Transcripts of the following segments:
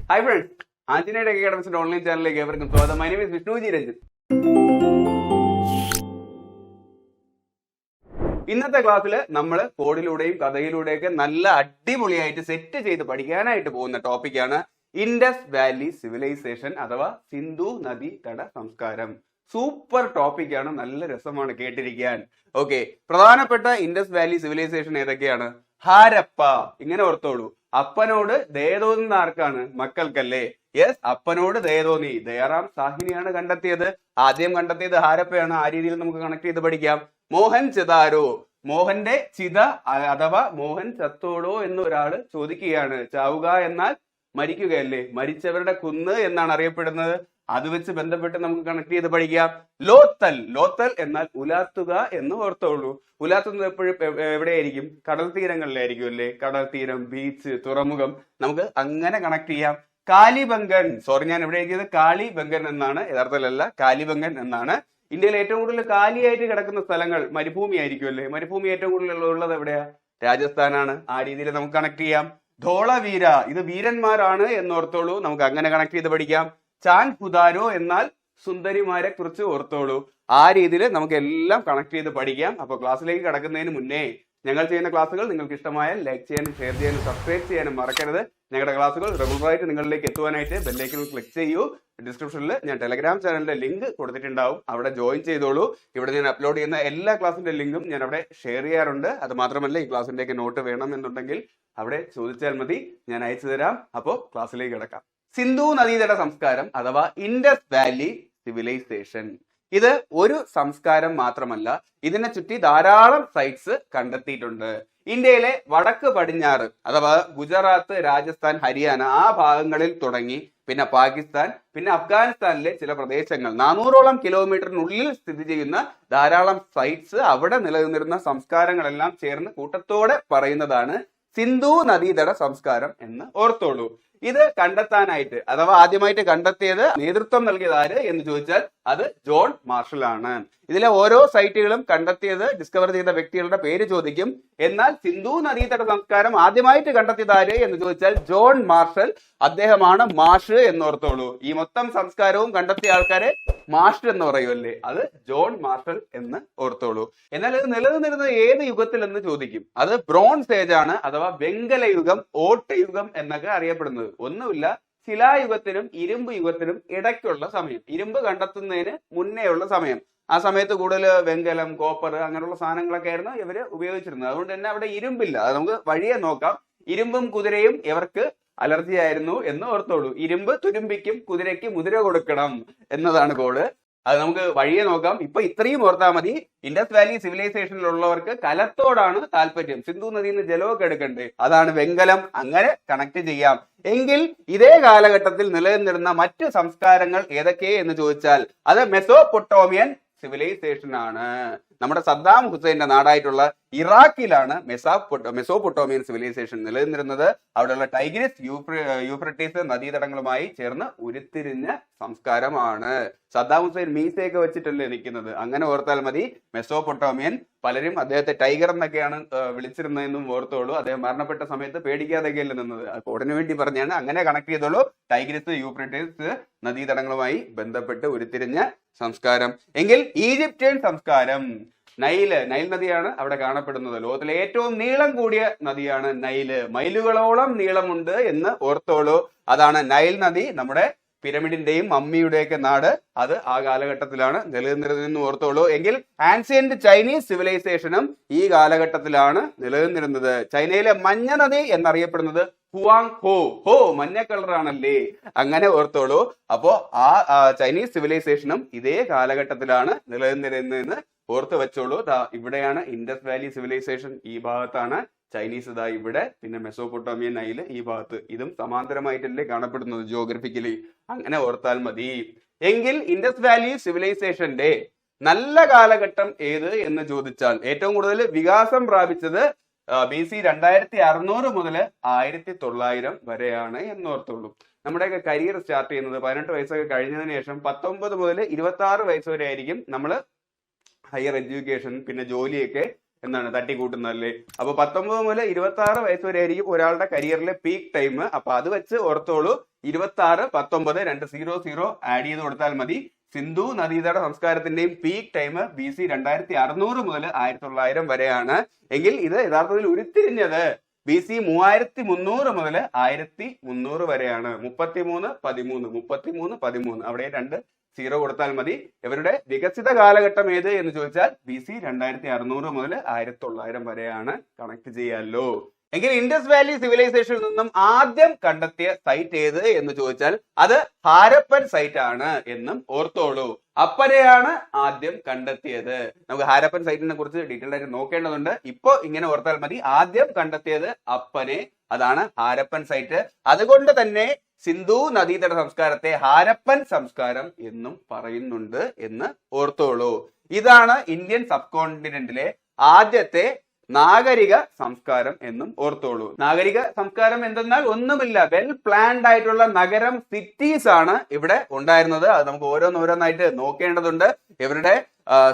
Hi friends, Anjaneya അക്കാഡമിക്സിന്റെ online ചാനലിലേക്ക് ഏവർക്കും സ്വാഗതം. My name is Vishnuji Ranjith. ഇന്നത്തെ ക്ലാസ്സിൽ നമ്മൾ കോഡിലൂടെയും കഥയിലൂടെയൊക്കെ നല്ല അടിപൊളിയായിട്ട് സെറ്റ് ചെയ്ത് പഠിക്കാനായിട്ട് പോകുന്ന ടോപ്പിക്കാണ് ഇൻഡസ് വാലി സിവിലൈസേഷൻ അഥവാ സിന്ധു നദി തട സംസ്കാരം. സൂപ്പർ ടോപ്പിക്കാണ്, നല്ല രസമാണ് കേട്ടിരിക്കാൻ. ഓക്കെ, പ്രധാനപ്പെട്ട ഇൻഡസ് വാലി സിവിലൈസേഷൻ ഏതൊക്കെയാണ്? ഹാരപ്പ, ഇങ്ങനെ ഓർത്തോളൂ. അപ്പനോട് ദയതോന്നുന്ന ആർക്കാണ്? മക്കൾക്കല്ലേ. യെസ്, അപ്പനോട് ദയതോന്നി. ദയാറാം സാഹിനിയാണ് കണ്ടെത്തിയത്. ആദ്യം കണ്ടെത്തിയത് ഹാരപ്പയാണ്. ആ രീതിയിൽ നമുക്ക് കണക്ട് ചെയ്ത് പഠിക്കാം. മോഹൻ ചെതാരോ, മോഹന്റെ ചിത അഥവാ മോഹൻ ചത്തോടോ എന്ന് ഒരാള് ചോദിക്കുകയാണ്. ചാവുക എന്നാൽ മരിക്കുകയല്ലേ, മരിച്ചവരുടെ കുന്ന് എന്നാണ് അറിയപ്പെടുന്നത്. അത് വെച്ച് ബന്ധപ്പെട്ട് നമുക്ക് കണക്ട് ചെയ്ത് പഠിക്കാം. ലോത്തൽ, ലോത്തൽ എന്നാൽ ഉലാത്തുക എന്ന് ഓർത്തോളൂ. ഉലാത്തുന്നത് എപ്പോഴും എവിടെയായിരിക്കും? കടൽ തീരങ്ങളിലായിരിക്കും അല്ലേ. കടൽ തീരം, ബീച്ച്, തുറമുഖം, നമുക്ക് അങ്ങനെ കണക്ട് ചെയ്യാം. കാലിബംഗൻ, സോറി ഞാൻ എവിടെ എഴുതിയത് കാളിബംഗൻ എന്നാണ്, യഥാർത്ഥത്തിലല്ല കാലിബംഗൻ എന്നാണ്. ഇന്ത്യയിൽ ഏറ്റവും കൂടുതൽ കാലിയായിട്ട് കിടക്കുന്ന സ്ഥലങ്ങൾ മരുഭൂമി ആയിരിക്കും അല്ലേ. മരുഭൂമി ഏറ്റവും കൂടുതൽ ഉള്ളത് എവിടെയാ? രാജസ്ഥാനാണ്. ആ രീതിയിൽ നമുക്ക് കണക്ട് ചെയ്യാം. ധോളവീര, ഇത് വീരന്മാരാണ് എന്നോർത്തോളൂ. നമുക്ക് അങ്ങനെ കണക്ട് ചെയ്ത് പഠിക്കാം. ചാൻ ഹുദാരോ എന്നാൽ സുന്ദരിമാരെ കുറിച്ച് ഓർത്തോളൂ. ആ രീതിയിൽ നമുക്ക് എല്ലാം കണക്ട് ചെയ്ത് പഠിക്കാം. അപ്പൊ ക്ലാസ്സിലേക്ക് കടക്കുന്നതിന് മുന്നേ ഞങ്ങൾ ചെയ്യുന്ന ക്ലാസ്സുകൾ നിങ്ങൾക്ക് ഇഷ്ടമായാൽ ലൈക്ക് ചെയ്യാനും ഷെയർ ചെയ്യാനും സബ്സ്ക്രൈബ് ചെയ്യാനും മറക്കരുത്. ഞങ്ങളുടെ ക്ലാസ്സുകൾ റെഗുലറായിട്ട് നിങ്ങളിലേക്ക് എത്തുവാനായിട്ട് ബെല്ലൈക്കൺ ക്ലിക്ക് ചെയ്യൂ. ഡിസ്ക്രിപ്ഷനിൽ ഞാൻ ടെലഗ്രാം ചാനലിന്റെ ലിങ്ക് കൊടുത്തിട്ടുണ്ടാവും, അവിടെ ജോയിൻ ചെയ്തോളൂ. ഇവിടെ ഞാൻ അപ്ലോഡ് ചെയ്യുന്ന എല്ലാ ക്ലാസ്സിന്റെ ലിങ്കും ഞാൻ അവിടെ ഷെയർ ചെയ്യാറുണ്ട്. അത് മാത്രമല്ല, ഈ ക്ലാസ്സിന്റെയൊക്കെ നോട്ട് വേണം എന്നുണ്ടെങ്കിൽ അവിടെ ചോദിച്ചാൽ മതി, ഞാൻ അയച്ചു തരാം. അപ്പോൾ ക്ലാസ്സിലേക്ക് കിടക്കാം. സിന്ധു നദീതട സംസ്കാരം അഥവാ ഇൻഡസ് വാലി സിവിലൈസേഷൻ, ഇത് ഒരു സംസ്കാരം മാത്രമല്ല, ഇതിനെ ചുറ്റി ധാരാളം സൈറ്റ്സ് കണ്ടെത്തിയിട്ടുണ്ട്. ഇന്ത്യയിലെ വടക്ക് പടിഞ്ഞാറ് അഥവാ ഗുജറാത്ത്, രാജസ്ഥാൻ, ഹരിയാന ആ ഭാഗങ്ങളിൽ തുടങ്ങി പിന്നെ പാകിസ്ഥാൻ, പിന്നെ അഫ്ഗാനിസ്ഥാനിലെ ചില പ്രദേശങ്ങൾ 400ഓളം കിലോമീറ്ററിനുള്ളിൽ സ്ഥിതി ചെയ്യുന്ന ധാരാളം സൈറ്റ്സ്, അവിടെ നിലനിന്നിരുന്ന സംസ്കാരങ്ങളെല്ലാം ചേർന്ന് കൂട്ടത്തോടെ പറയുന്നതാണ് സിന്ധു നദീതട സംസ്കാരം എന്ന് ഓർത്തോളൂ. ഇത് കണ്ടെത്താനായിട്ട് അഥവാ ആദ്യമായിട്ട് കണ്ടെത്തിയത്, നേതൃത്വം നൽകിയത് ആര് എന്ന് ചോദിച്ചാൽ അത് ജോൺ മാർഷൽ ആണ്. ഇതിലെ ഓരോ സൈറ്റുകളും കണ്ടെത്തിയത്, ഡിസ്കവർ ചെയ്ത വ്യക്തികളുടെ പേര് ചോദിക്കും. എന്നാൽ സിന്ധു നദീതട സംസ്കാരം ആദ്യമായിട്ട് കണ്ടെത്തിയത് ആര് എന്ന് ചോദിച്ചാൽ ജോൺ മാർഷൽ, അദ്ദേഹമാണ് മാഷ് എന്നോർത്തോളൂ. ഈ മൊത്തം സംസ്കാരവും കണ്ടെത്തിയ ആൾക്കാരെ മാഷ് എന്ന് പറയുമല്ലേ, അത് ജോൺ മാർഷൽ എന്ന് ഓർത്തോളൂ. എന്നാൽ ഇത് നിലനിന്നിരുന്നത് ഏത് യുഗത്തിൽ എന്ന് ചോദിക്കും. അത് ബ്രോൺസ് ഏജ് ആണ് അഥവാ വെങ്കല യുഗം, ഓട്ടയുഗം എന്നൊക്കെ അറിയപ്പെടുന്നത്. ഒന്നുമില്ല, ശിലായുഗത്തിനും ഇരുമ്പ് യുഗത്തിനും ഇടയ്ക്കുള്ള സമയം, ഇരുമ്പ് കണ്ടെത്തുന്നതിന് മുന്നേ ഉള്ള സമയം. ആ സമയത്ത് കൂടുതൽ വെങ്കലം, കോപ്പർ അങ്ങനെയുള്ള സാധനങ്ങളൊക്കെ ആയിരുന്നു ഇവര് ഉപയോഗിച്ചിരുന്നത്. അതുകൊണ്ട് തന്നെ അവിടെ ഇരുമ്പില്ല. അത് നമുക്ക് വഴിയെ നോക്കാം. ഇരുമ്പും കുതിരയും ഇവർക്ക് അലർജി ആയിരുന്നു എന്ന് ഓർത്തോളൂ. ഇരുമ്പ് തുരുമ്പിക്കും കുതിരയ്ക്ക് മുതിര കൊടുക്കണം എന്നതാണ് കോഡ്. അത് നമുക്ക് വഴിയെ നോക്കാം. ഇപ്പൊ ഇത്രയും ഓർത്താൽ മതി. ഇൻഡസ് വാലി സിവിലൈസേഷനിലുള്ളവർക്ക് കലത്തോടാണ് താല്പര്യം. സിന്ധു നദിയിൽ നിന്ന് ജലമൊക്കെ എടുക്കണ്ടേ, അതാണ് വെങ്കലം. അങ്ങനെ കണക്ട് ചെയ്യാം. എങ്കിൽ ഇതേ കാലഘട്ടത്തിൽ നിലനിന്നിരുന്ന മറ്റ് സംസ്കാരങ്ങൾ ഏതൊക്കെ എന്ന് ചോദിച്ചാൽ അത് മെസോപ്പൊട്ടോമിയൻ സിവിലൈസേഷൻ ആണ്. നമ്മുടെ സദ്ദാം ഹുസൈന്റെ നാടായിട്ടുള്ള ഇറാഖിലാണ് മെസോപ്പൊട്ടോമിയൻ സിവിലൈസേഷൻ നിലനിന്നിരുന്നത്. അവിടെയുള്ള ടൈഗ്രിസ്, യൂഫ്രട്ടീസ് നദീതടങ്ങളുമായി ചേർന്ന് ഉരുത്തിരിഞ്ഞ സംസ്കാരമാണ്. സദ്ദാം ഹുസൈൻ മീസയൊക്കെ വെച്ചിട്ടല്ലേ നിൽക്കുന്നത്, അങ്ങനെ ഓർത്താൽ മതി. മെസോപ്പൊട്ടോമിയൻ, പലരും അദ്ദേഹത്തെ ടൈഗർ എന്നൊക്കെയാണ് വിളിച്ചിരുന്നതെന്നും ഓർത്തോളൂ. അദ്ദേഹം മരണപ്പെട്ട സമയത്ത് പേടിക്കാതെയൊക്കെയല്ലേ നിന്നത്, കോഡിന് വേണ്ടി പറഞ്ഞാണ്. അങ്ങനെ കണക്ട് ചെയ്തോളൂ. ടൈഗ്രിസ്, യൂഫ്രട്ടീസ് നദീതടങ്ങളുമായി ബന്ധപ്പെട്ട് ഉരുത്തിരിഞ്ഞ സംസ്കാരം. എങ്കിൽ ഈജിപ്ഷ്യൻ സംസ്കാരം, നൈൽ നദിയാണ് അവിടെ കാണപ്പെടുന്നത്. ലോകത്തിലെ ഏറ്റവും നീളം കൂടിയ നദിയാണ് നൈല്. മൈലുകളോളം നീളമുണ്ട് എന്ന് ഓർത്തോളൂ. അതാണ് നൈൽ നദി. നമ്മുടെ പിരമിഡിന്റെയും മമ്മിയുടെയൊക്കെ നാട് അത് ആ കാലഘട്ടത്തിലാണ് നിലനിന്നിരുന്നതെന്ന് ഓർത്തോളൂ. എങ്കിൽ ആൻസിയന്റ് ചൈനീസ് സിവിലൈസേഷനും ഈ കാലഘട്ടത്തിലാണ് നിലനിന്നിരുന്നത്. ചൈനയിലെ മഞ്ഞ നദി എന്നറിയപ്പെടുന്നത് ഹുവാങ് ഹോ. ഹോ മഞ്ഞ കളറാണല്ലേ, അങ്ങനെ ഓർത്തോളൂ. അപ്പോ ആ ചൈനീസ് സിവിലൈസേഷനും ഇതേ കാലഘട്ടത്തിലാണ് നിലനിന്നിരുന്നതെന്ന് ഓർത്ത് വെച്ചോളൂ. ഇവിടെയാണ് ഇൻഡസ് വാലി സിവിലൈസേഷൻ, ഈ ഭാഗത്താണ്. ചൈനീസ് ഇതാ ഇവിടെ, പിന്നെ മെസോപ്പൊട്ടോമിയൻ നൈല് ഈ ഭാഗത്ത്. ഇതും സമാന്തരമായിട്ടല്ലേ കാണപ്പെടുന്നത് ജിയോഗ്രഫിക്കലി. അങ്ങനെ ഓർത്താൽ മതി. എങ്കിൽ ഇൻഡസ് വാലി സിവിലൈസേഷന്റെ നല്ല കാലഘട്ടം ഏത് എന്ന് ചോദിച്ചാൽ ഏറ്റവും കൂടുതൽ വികാസം പ്രാപിച്ചത് BC 2600 മുതൽ 1900 വരെയാണ് എന്നോർത്തുള്ളൂ. നമ്മുടെയൊക്കെ കരിയർ സ്റ്റാർട്ട് ചെയ്യുന്നത് 18 വയസ്സൊക്കെ കഴിഞ്ഞതിന് ശേഷം 19 മുതൽ 26 വയസ്സ് വരെ ആയിരിക്കും നമ്മൾ ഹയർ എഡ്യൂക്കേഷൻ പിന്നെ ജോലിയൊക്കെ എന്താണ് തട്ടിക്കൂട്ടുന്നതല്ലേ. അപ്പൊ 19 മുതൽ 26 വയസ്സ് വരെ ആയിരിക്കും ഒരാളുടെ കരിയറിലെ പീക്ക് ടൈം. അപ്പൊ അത് വെച്ച് ഓർത്തോളൂ. 2619 200 ആഡ് ചെയ്ത് കൊടുത്താൽ മതി. സിന്ധു നദീതട സംസ്കാരത്തിന്റെയും പീക്ക് ടൈം BC 2600 മുതൽ 1900 വരെയാണ്. എങ്കിൽ ഇത് യഥാർത്ഥത്തിൽ ഉരുത്തിരിഞ്ഞത് BC 3300 മുതൽ 1300 വരെയാണ്. 33-13 അവിടെ 2 0 കൊടുത്താൽ മതി. ഇവരുടെ വികസിത കാലഘട്ടം ഏത് എന്ന് ചോദിച്ചാൽ BC 2600 മുതൽ 1900 വരെയാണ്. കണക്ട് ചെയ്യാലോ. എങ്കിൽ ഇൻഡസ് വാലി സിവിലൈസേഷനിൽ നിന്നും ആദ്യം കണ്ടെത്തിയ സൈറ്റ് ഏത് എന്ന് ചോദിച്ചാൽ അത് ഹാരപ്പൻ സൈറ്റ് ആണ് എന്നും ഓർത്തോളൂ. അപ്പനെയാണ് ആദ്യം കണ്ടെത്തിയത്. നമുക്ക് ഹാരപ്പൻ സൈറ്റിനെ കുറിച്ച് ഡീറ്റെയിൽ ആയിട്ട് നോക്കേണ്ടതുണ്ട്. ഇപ്പൊ ഇങ്ങനെ ഓർത്താൽ മതി, ആദ്യം കണ്ടെത്തിയത് അപ്പനെ, അതാണ് ഹാരപ്പൻ സൈറ്റ്. അതുകൊണ്ട് തന്നെ സിന്ധു നദീതട സംസ്കാരത്തെ ഹാരപ്പൻ സംസ്കാരം എന്നും പറയുന്നുണ്ട് എന്ന് ഓർത്തോളൂ. ഇതാണ് ഇന്ത്യൻ സബ് കോണ്ടിനെന്റിലെ ആദ്യത്തെ നാഗരിക സംസ്കാരം എന്നും ഓർത്തോളൂ. നാഗരിക സംസ്കാരം എന്തെന്നാൽ ഒന്നുമില്ല, വെൽ പ്ലാൻഡ് ആയിട്ടുള്ള നഗരം, സിറ്റീസ് ആണ് ഇവിടെ ഉണ്ടായിരുന്നത്. അത് നമുക്ക് ഓരോന്നോരോന്നായിട്ട് നോക്കേണ്ടതുണ്ട്. ഇവരുടെ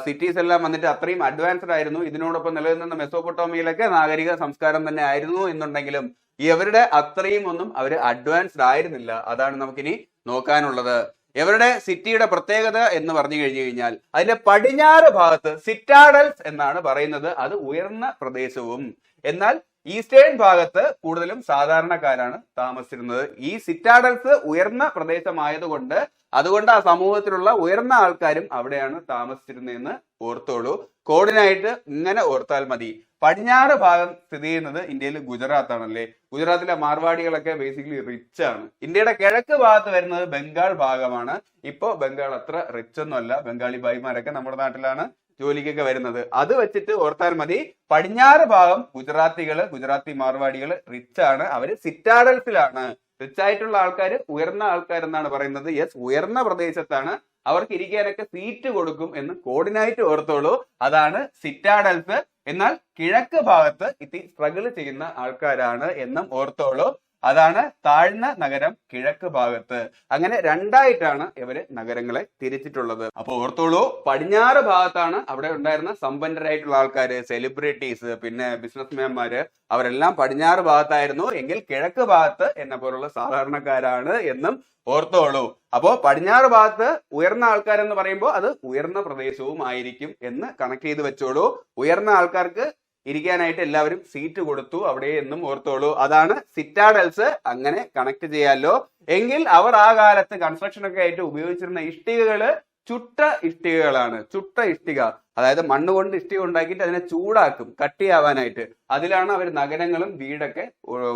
സിറ്റീസ് എല്ലാം വന്നിട്ട് അത്രയും അഡ്വാൻസ്ഡ് ആയിരുന്നു. ഇതിനോടൊപ്പം നിലനിന്ന മെസോപ്പൊട്ടോമിയയിലൊക്കെ നാഗരിക സംസ്കാരം തന്നെ ആയിരുന്നു എന്നുണ്ടെങ്കിലും ഇവരുടെ അത്രയും ഒന്നും അവര് അഡ്വാൻസ്ഡ് ആയിരുന്നില്ല. അതാണ് നമുക്കിനി നോക്കാനുള്ളത്. ഇവരുടെ സിറ്റിയുടെ പ്രത്യേകത എന്ന് പറഞ്ഞു കഴിഞ്ഞു കഴിഞ്ഞാൽ അതിന്റെ പടിഞ്ഞാറ് ഭാഗത്ത് സിറ്റാഡൽസ് എന്നാണ് പറയുന്നത്. അത് ഉയർന്ന പ്രദേശവും, എന്നാൽ ഈസ്റ്റേൺ ഭാഗത്ത് കൂടുതലും സാധാരണക്കാരാണ് താമസിച്ചിരുന്നത്. ഈ സിറ്റാഡൽസ് ഉയർന്ന പ്രദേശമായതുകൊണ്ട് അതുകൊണ്ട് ആ സമൂഹത്തിലുള്ള ഉയർന്ന ആൾക്കാരും അവിടെയാണ് താമസിച്ചിരുന്നതെന്ന് ഓർത്തോളൂ. കോഡിനായിട്ട് ഇങ്ങനെ ഓർത്താൽ മതി. പടിഞ്ഞാറ് ഭാഗം സ്ഥിതി ചെയ്യുന്നത് ഇന്ത്യയിൽ ഗുജറാത്ത് ആണല്ലേ. ഗുജറാത്തിലെ മാർവാടികളൊക്കെ ബേസിക്കലി റിച്ച് ആണ്. ഇന്ത്യയുടെ കിഴക്ക് ഭാഗത്ത് വരുന്നത് ബംഗാൾ ഭാഗമാണ്. ഇപ്പൊ ബംഗാൾ അത്ര റിച്ച് ഒന്നുമല്ല. ബംഗാളി ഭായിമാരൊക്കെ നമ്മുടെ നാട്ടിലാണ് ജോലിക്കൊക്കെ വരുന്നത്. അത് വെച്ചിട്ട് ഓർത്താൽ മതി, പടിഞ്ഞാറ് ഭാഗം ഗുജറാത്തി മാർവാടികൾ റിച്ച് ആണ്. അവര് സിറ്റാഡൽസിലാണ്. റിച്ച് ആയിട്ടുള്ള ആൾക്കാർ, ഉയർന്ന ആൾക്കാരെന്നാണ് പറയുന്നത്. യെസ്, ഉയർന്ന പ്രദേശത്താണ്. അവർക്ക് ഇരിക്കാനൊക്കെ സീറ്റ് കൊടുക്കും എന്ന് കോഡിനായിട്ട് ഓർത്തോളൂ. അതാണ് സിറ്റാഡൽസ്. എന്നാൽ കിഴക്ക് ഭാഗത്ത് ഇത്തി സ്ട്രഗിൾ ചെയ്യുന്ന ആൾക്കാരാണ് എന്നും ഓർത്തോളൂ. അതാണ് താഴ്ന്ന നഗരം കിഴക്ക് ഭാഗത്ത്. അങ്ങനെ രണ്ടായിട്ടാണ് ഇവര് നഗരങ്ങളെ തിരിച്ചിട്ടുള്ളത്. അപ്പൊ ഓർത്തോളൂ, പടിഞ്ഞാറ് ഭാഗത്താണ് അവിടെ ഉണ്ടായിരുന്ന സമ്പന്നരായിട്ടുള്ള ആൾക്കാര്, സെലിബ്രിറ്റീസ്, പിന്നെ ബിസിനസ്മാൻമാര്, അവരെല്ലാം പടിഞ്ഞാറ് ഭാഗത്തായിരുന്നു. എങ്കിൽ കിഴക്ക് ഭാഗത്ത് എന്നെ പോലുള്ള സാധാരണക്കാരാണ് എന്നും ഓർത്തോളൂ. അപ്പോ പടിഞ്ഞാറ് ഭാഗത്ത് ഉയർന്ന ആൾക്കാരെന്ന് പറയുമ്പോൾ അത് ഉയർന്ന പ്രദേശവും ആയിരിക്കും എന്ന് കണക്ട് ചെയ്ത് വെച്ചോളൂ. ഉയർന്ന ആൾക്കാർക്ക് ഇരിക്കാനായിട്ട് എല്ലാവരും സീറ്റ് കൊടുത്തു അവിടെ എന്നും ഓർത്തോളൂ. അതാണ് സിറ്റാഡൽസ്. അങ്ങനെ കണക്ട് ചെയ്യാലോ. എങ്കിൽ അവർ ആ കാലത്ത് കൺസ്ട്രക്ഷൻ ഒക്കെ ആയിട്ട് ഉപയോഗിച്ചിരുന്ന ഇഷ്ടികകള് ചുട്ട ഇഷ്ടികകളാണ്. ചുട്ട ഇഷ്ടിക, അതായത് മണ്ണ് കൊണ്ട് ഇഷ്ടിക ഉണ്ടാക്കിയിട്ട് അതിനെ ചൂടാക്കും കട്ടിയാവാനായിട്ട്. അതിലാണ് അവർ നഗരങ്ങളും വീടൊക്കെ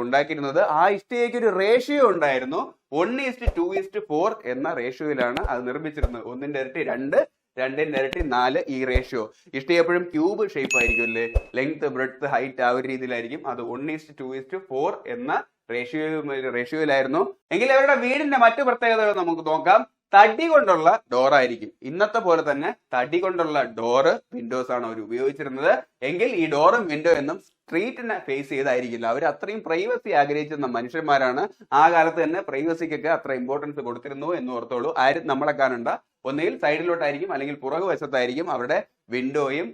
ഉണ്ടാക്കിയിരുന്നത്. ആ ഇഷ്ടികയ്ക്ക് ഒരു റേഷ്യോ ഉണ്ടായിരുന്നു. 1:2:4 എന്ന റേഷ്യോയിലാണ് അത് നിർമ്മിച്ചിരുന്നത്. 1ന്റെ ഇരട്ടി 2, 2ന്റെ ഇരട്ടി 4 ഈ റേഷ്യോ. ഇഷ്ടിക എപ്പോഴും ക്യൂബ് ഷേപ്പ് ആയിരിക്കും അല്ലേ, ലെങ്ത് ബ്രെഡ്ത്ത് ഹൈറ്റ് ആ ഒരു രീതിയിലായിരിക്കും. അത് 1:2:4 എന്ന റേഷ്യോയിലായിരുന്നു. എങ്കിൽ അവരുടെ വീടിന്റെ മറ്റു പ്രത്യേകതകൾ നമുക്ക് നോക്കാം. തടി കൊണ്ടുള്ള ഡോർ ആയിരിക്കും. ഇന്നത്തെ പോലെ തന്നെ തടി കൊണ്ടുള്ള ഡോറ്, വിൻഡോസ് ആണ് അവർ ഉപയോഗിച്ചിരുന്നത്. എങ്കിൽ ഈ ഡോറും വിൻഡോ എന്നും സ്ട്രീറ്റിനെ ഫേസ് ചെയ്തായിരിക്കില്ല. അവർ അത്രയും പ്രൈവസി ആഗ്രഹിച്ചിരുന്ന മനുഷ്യന്മാരാണ്. ആ കാലത്ത് തന്നെ പ്രൈവസിക്കൊക്കെ അത്ര ഇമ്പോർട്ടൻസ് കൊടുത്തിരുന്നു എന്ന് ഓർത്തോളൂ. ആരും നമ്മളെ കാണണ്ട. ഒന്നുകിൽ സൈഡിലോട്ടായിരിക്കും അല്ലെങ്കിൽ പുറകു വശത്തായിരിക്കും അവരുടെ വിൻഡോയും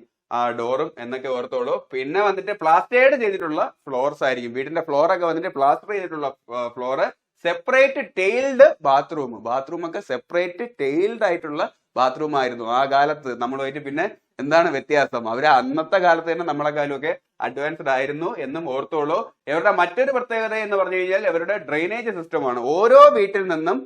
ഡോറും എന്നൊക്കെ ഓർത്തോളൂ. പിന്നെ വന്നിട്ട് പ്ലാസ്റ്റേർഡ് ചെയ്തിട്ടുള്ള ഫ്ലോർസ് ആയിരിക്കും. വീടിന്റെ ഫ്ലോറൊക്കെ വന്നിട്ട് പ്ലാസ്റ്റർ ചെയ്തിട്ടുള്ള ഫ്ലോറ്. സെപ്പറേറ്റ് ടെയിൽഡ് ബാത്റൂം ഒക്കെ സെപ്പറേറ്റ് ടെയിൽഡ് ആയിട്ടുള്ള ബാത്റൂം ആയിരുന്നു ആ കാലത്ത്. നമ്മളുമായിട്ട് പിന്നെ എന്താണ് വ്യത്യാസം? അവര് അന്നത്തെ കാലത്ത് തന്നെ നമ്മളെക്കാളും ഒക്കെ അഡ്വാൻസ്ഡ് ആയിരുന്നു എന്നും ഓർത്തോളൂ. ഇവരുടെ മറ്റൊരു പ്രത്യേകത എന്ന് പറഞ്ഞു കഴിഞ്ഞാൽ ഇവരുടെ ഡ്രെയിനേജ് സിസ്റ്റമാണ്. ഓരോ വീട്ടിൽ നിന്നും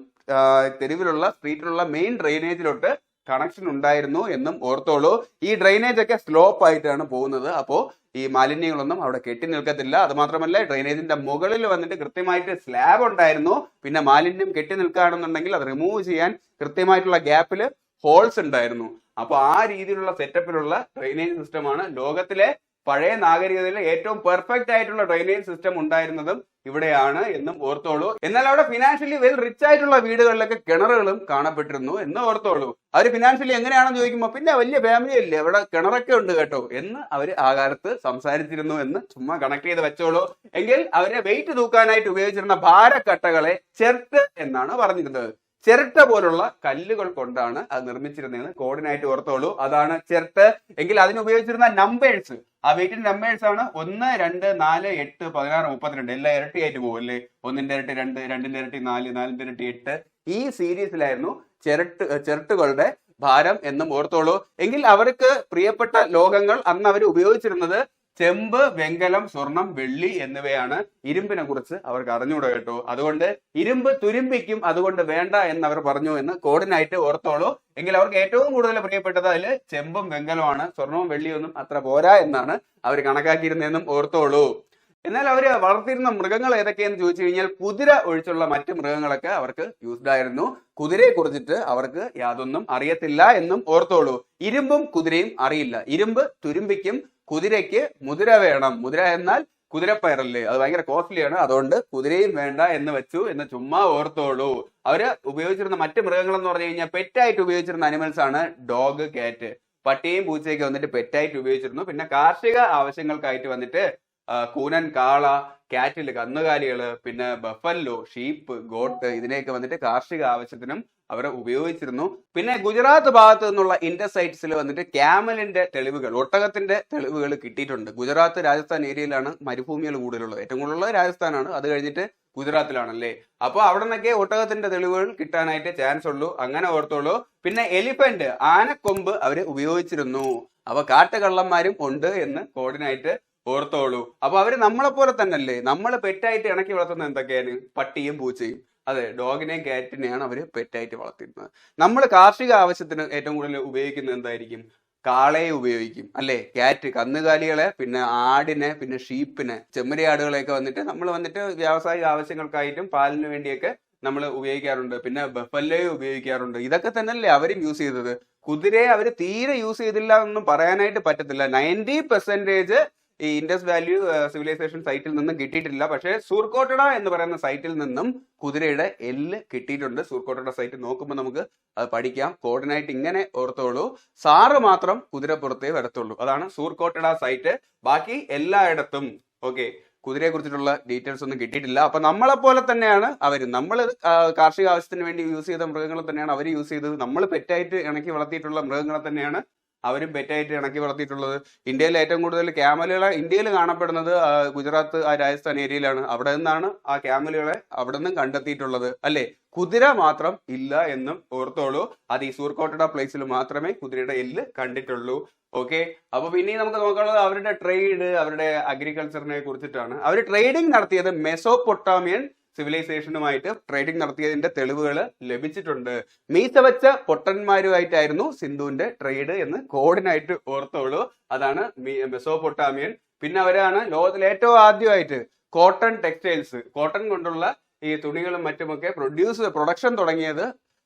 തെരുവിലുള്ള സ്ട്രീറ്റിലുള്ള മെയിൻ ഡ്രെയിനേജിലോട്ട് കണക്ഷൻ ഉണ്ടായിരുന്നു എന്നും ഓർത്തോളൂ. ഈ ഡ്രെയിനേജ് ഒക്കെ സ്ലോപ്പ് ആയിട്ടാണ് പോകുന്നത്. അപ്പോ ഈ മാലിന്യങ്ങളൊന്നും അവിടെ കെട്ടി നിൽക്കത്തില്ല. അത് മാത്രമല്ല ഡ്രെയിനേജിന്റെ മുകളിൽ വന്നിട്ട് കൃത്യമായിട്ട് സ്ലാബ് ഉണ്ടായിരുന്നു. പിന്നെ മാലിന്യം കെട്ടി നിൽക്കുകയാണെന്നുണ്ടെങ്കിൽ അത് റിമൂവ് ചെയ്യാൻ കൃത്യമായിട്ടുള്ള ഗ്യാപ്പിൽ ഹോൾസ് ഉണ്ടായിരുന്നു. അപ്പൊ ആ രീതിയിലുള്ള സെറ്റപ്പിലുള്ള ഡ്രെയിനേജ് സിസ്റ്റമാണ് ലോകത്തിലെ പഴയ നാഗരികതയിലെ ഏറ്റവും പെർഫെക്റ്റ് ആയിട്ടുള്ള ഡ്രെയിനേജ് സിസ്റ്റം ഉണ്ടായിരുന്നതും ഇവിടെയാണ് എന്നും ഓർത്തോളൂ. എന്നാൽ അവിടെ ഫിനാൻഷ്യലി വെൽ റിച്ച് ആയിട്ടുള്ള വീടുകളിലൊക്കെ കിണറുകളും കാണപ്പെട്ടിരുന്നു എന്ന് ഓർത്തോളൂ. അവർ ഫിനാൻഷ്യലി എങ്ങനെയാണെന്ന് ചോദിക്കുമ്പോൾ പിന്നെ വലിയ ഫാമിലി അല്ലേ, അവിടെ കിണറൊക്കെ ഉണ്ട് കേട്ടോ എന്ന് അവർ ആ കാലത്ത് സംസാരിച്ചിരുന്നു എന്ന് ചുമ്മാ കണക്ട് ചെയ്ത് വെച്ചോളൂ. എങ്കിൽ അവരെ വെയിറ്റ് തൂക്കാനായിട്ട് ഉപയോഗിച്ചിരുന്ന ഭാരക്കട്ടകളെ ചെർട്ട് എന്നാണ് പറഞ്ഞിരുന്നത്. ചിരട്ട പോലുള്ള കല്ലുകൾ കൊണ്ടാണ് അത് നിർമ്മിച്ചിരുന്നതെന്ന് കോഡിനായിട്ട് ഓർത്തോളൂ. അതാണ് ചിരട്ട. എങ്കിൽ അതിന് ഉപയോഗിച്ചിരുന്ന നമ്പേഴ്സ്, ആ വെയിറ്റിന്റെ നമ്പേഴ്സ് ആണ് 1, 2, 4, 8, 16, 32. എല്ലാം ഇരട്ടിയായിട്ട് പോകും അല്ലേ. 1ന്റെ ഇരട്ടി 2, 2ന്റെ ഇരട്ടി 4, 4ന്റെ ഇരട്ടി 8. ഈ സീരീസിലായിരുന്നു ചിരട്ടുകളുടെ ഭാരം എന്നും ഓർത്തോളൂ. എങ്കിൽ അവർക്ക് പ്രിയപ്പെട്ട ലോഹങ്ങൾ അന്ന് അവർ ഉപയോഗിച്ചിരുന്നത് ചെമ്പ്, വെങ്കലം, സ്വർണം, വെള്ളി എന്നിവയാണ്. ഇരുമ്പിനെ കുറിച്ച് അവർക്ക് അറിഞ്ഞൂടാ കേട്ടോ. അതുകൊണ്ട് ഇരുമ്പ് തുരുമ്പിക്കും, അതുകൊണ്ട് വേണ്ട എന്നവർ പറഞ്ഞു എന്ന് കോഡിനായിട്ട് ഓർത്തോളൂ. എങ്കിൽ അവർക്ക് ഏറ്റവും കൂടുതൽ പ്രിയപ്പെട്ടത് അതിൽ ചെമ്പും വെങ്കലമാണ്. സ്വർണവും വെള്ളിയൊന്നും അത്ര പോരാ എന്നാണ് അവർ കണക്കാക്കിയിരുന്നതെന്നും ഓർത്തോളൂ. എന്നാൽ അവര് വളർത്തിയിരുന്ന മൃഗങ്ങൾ ഏതൊക്കെയെന്ന് ചോദിച്ചു കഴിഞ്ഞാൽ കുതിര ഒഴിച്ചുള്ള മറ്റ് മൃഗങ്ങളൊക്കെ അവർക്ക് യൂസ്ഡ് ആയിരുന്നു. കുതിരയെ കുറിച്ചിട്ട് അവർക്ക് യാതൊന്നും അറിയത്തില്ല എന്നും ഓർത്തോളൂ. ഇരുമ്പും കുതിരയും അറിയില്ല. ഇരുമ്പ് തുരുമ്പിക്കും, കുതിരയ്ക്ക് മുതിര വേണം. മുതിര എന്നാൽ കുതിരപ്പയറല്ലേ, അത് ഭയങ്കര കോസ്റ്റ്ലിയാണ്. അതുകൊണ്ട് കുതിരയും വേണ്ട എന്ന് വെച്ചു എന്ന് ചുമ്മാ ഓർത്തോളൂ. അവര് ഉപയോഗിച്ചിരുന്ന മറ്റ് മൃഗങ്ങൾ എന്ന് പറഞ്ഞു കഴിഞ്ഞാൽ പെറ്റായിട്ട് ഉപയോഗിച്ചിരുന്ന അനിമൽസ് ആണ് ഡോഗ്, കാറ്റ്. പട്ടിയും പൂച്ചയൊക്കെ വന്നിട്ട് പെറ്റായിട്ട് ഉപയോഗിച്ചിരുന്നു. പിന്നെ കാർഷിക ആവശ്യങ്ങൾക്കായിട്ട് വന്നിട്ട് കൂനൻ, കാള, കാറ്റിൽ, കന്നുകാലികള്, പിന്നെ ബഫല്ലോ, ഷീപ്പ്, ഗോട്ട്, ഇതിനെയൊക്കെ വന്നിട്ട് കാർഷിക ആവശ്യത്തിനും അവർ ഉപയോഗിച്ചിരുന്നു. പിന്നെ ഗുജറാത്ത് ഭാഗത്ത് നിന്നുള്ള ഇൻഡസൈറ്റ്സിൽ വന്നിട്ട് ക്യാമലിന്റെ തെളിവുകൾ, ഒട്ടകത്തിന്റെ തെളിവുകൾ കിട്ടിയിട്ടുണ്ട്. ഗുജറാത്ത്, രാജസ്ഥാൻ ഏരിയയിലാണ് മരുഭൂമികൾ കൂടുതലുള്ളത്. ഏറ്റവും കൂടുതലുള്ളത് രാജസ്ഥാനാണ്, അത് കഴിഞ്ഞിട്ട് ഗുജറാത്തിലാണല്ലേ. അപ്പൊ അവിടെ നിന്നൊക്കെ ഒട്ടകത്തിന്റെ തെളിവുകൾ കിട്ടാനായിട്ട് ചാൻസ് ഉള്ളൂ. അങ്ങനെ ഓർത്തോളൂ. പിന്നെ എലിഫന്റ്, ആനക്കൊമ്പ് അവര് ഉപയോഗിച്ചിരുന്നു. അപ്പൊ കാട്ടുകള്ളന്മാരും ഉണ്ട് എന്ന് കോഡിനായിട്ട് ഓർത്തോളൂ. അപ്പൊ അവര് നമ്മളെ പോലെ തന്നെയല്ലേ. നമ്മൾ പെറ്റായിട്ട് ഇണക്കി വളർത്തുന്നത് എന്തൊക്കെയാണ്? പട്ടിയും പൂച്ചയും. അതെ, ഡോഗിനെയും കാറ്റിനെയാണ് അവര് പെറ്റായിട്ട് വളർത്തിയിരുന്നത്. നമ്മൾ കാർഷിക ആവശ്യത്തിന് ഏറ്റവും കൂടുതൽ ഉപയോഗിക്കുന്നത് എന്തായിരിക്കും? കാളയെ ഉപയോഗിക്കും അല്ലെ. കാറ്റ് കന്നുകാലികളെ, പിന്നെ ആടിനെ, പിന്നെ ഷീപ്പിനെ, ചെമ്മരിയാടുകളെയൊക്കെ വന്നിട്ട് നമ്മൾ വന്നിട്ട് വ്യാവസായിക ആവശ്യങ്ങൾക്കായിട്ടും പാലിന് വേണ്ടിയൊക്കെ നമ്മൾ ഉപയോഗിക്കാറുണ്ട്. പിന്നെ ബഫല്ലയെ ഉപയോഗിക്കാറുണ്ട്. ഇതൊക്കെ തന്നെയല്ലേ അവരും യൂസ് ചെയ്തത്. കുതിരയെ അവര് തീരെ യൂസ് ചെയ്തില്ല എന്നൊന്നും പറയാനായിട്ട് പറ്റത്തില്ല. 90% ഈ ഇൻഡസ് വാലി സിവിലൈസേഷൻ സൈറ്റിൽ നിന്നും കിട്ടിയിട്ടില്ല. പക്ഷേ സൂർക്കോട്ടഡ എന്ന് പറയുന്ന സൈറ്റിൽ നിന്നും കുതിരയുടെ എല്ല് കിട്ടിയിട്ടുണ്ട്. സൂർക്കോട്ടഡ സൈറ്റ് നോക്കുമ്പോൾ നമുക്ക് അത് പഠിക്കാം. കോഡിനായിട്ട് ഇങ്ങനെ ഓർത്തോളൂ. സാറ് മാത്രം കുതിരപ്പുറത്തേ വരത്തുള്ളൂ. അതാണ് സൂർക്കോട്ടഡ സൈറ്റ്. ബാക്കി എല്ലായിടത്തും ഓക്കെ കുതിരയെ കുറിച്ചിട്ടുള്ള ഡീറ്റെയിൽസ് ഒന്നും കിട്ടിയിട്ടില്ല. അപ്പൊ നമ്മളെ പോലെ തന്നെയാണ് അവര്. നമ്മൾ കാർഷിക ആവശ്യത്തിന് വേണ്ടി യൂസ് ചെയ്ത മൃഗങ്ങളെ തന്നെയാണ് അവർ യൂസ് ചെയ്തത്. നമ്മൾ പെറ്റായിട്ട് ഇണക്കി വളർത്തിയിട്ടുള്ള മൃഗങ്ങളെ തന്നെയാണ് അവരും പെറ്റായിട്ട് ഇണക്കി വളർത്തിയിട്ടുള്ളത്. ഇന്ത്യയിൽ ഏറ്റവും കൂടുതൽ ക്യാമലുകളെ ഇന്ത്യയിൽ കാണപ്പെടുന്നത് ഗുജറാത്ത്, രാജസ്ഥാൻ ഏരിയയിലാണ്. അവിടെ നിന്നാണ് ആ ക്യാമലുകളെ അവിടെ നിന്നും കണ്ടെത്തിയിട്ടുള്ളത് അല്ലെ. കുതിര മാത്രം ഇല്ല എന്നും ഓർത്തോളൂ. അത് ഈ സൂർക്കോട്ടഡ പ്ലേസിൽ മാത്രമേ കുതിരയുടെ എല്ല് കണ്ടിട്ടുള്ളൂ. ഓക്കെ, അപ്പൊ പിന്നെ നമുക്ക് നോക്കാനുള്ളത് അവരുടെ ട്രേഡ്, അവരുടെ അഗ്രികൾച്ചറിനെ കുറിച്ചിട്ടാണ്. അവർ ട്രേഡിംഗ് നടത്തിയത് മെസോപ്പൊട്ടാമിയൻ സിവിലൈസേഷനുമായിട്ട് ട്രേഡിംഗ് നടത്തിയതിന്റെ തെളിവുകൾ ലഭിച്ചിട്ടുണ്ട്. മീശ വെച്ച പൊട്ടന്മാരുമായിട്ടായിരുന്നു സിന്ധുവിന്റെ ട്രേഡ് എന്ന് കോഡിനായിട്ട് ഓർത്തോളൂ. അതാണ് മെസോപ്പൊട്ടാമിയൻ. പിന്നെ അവരാണ് ലോകത്തിലെ ഏറ്റവും ആദ്യമായിട്ട് കോട്ടൺ ടെക്സ്റ്റൈൽസ്, കോട്ടൺ കൊണ്ടുള്ള ഈ തുണികളും മറ്റുമൊക്കെ പ്രൊഡക്ഷൻ തുടങ്ങിയത്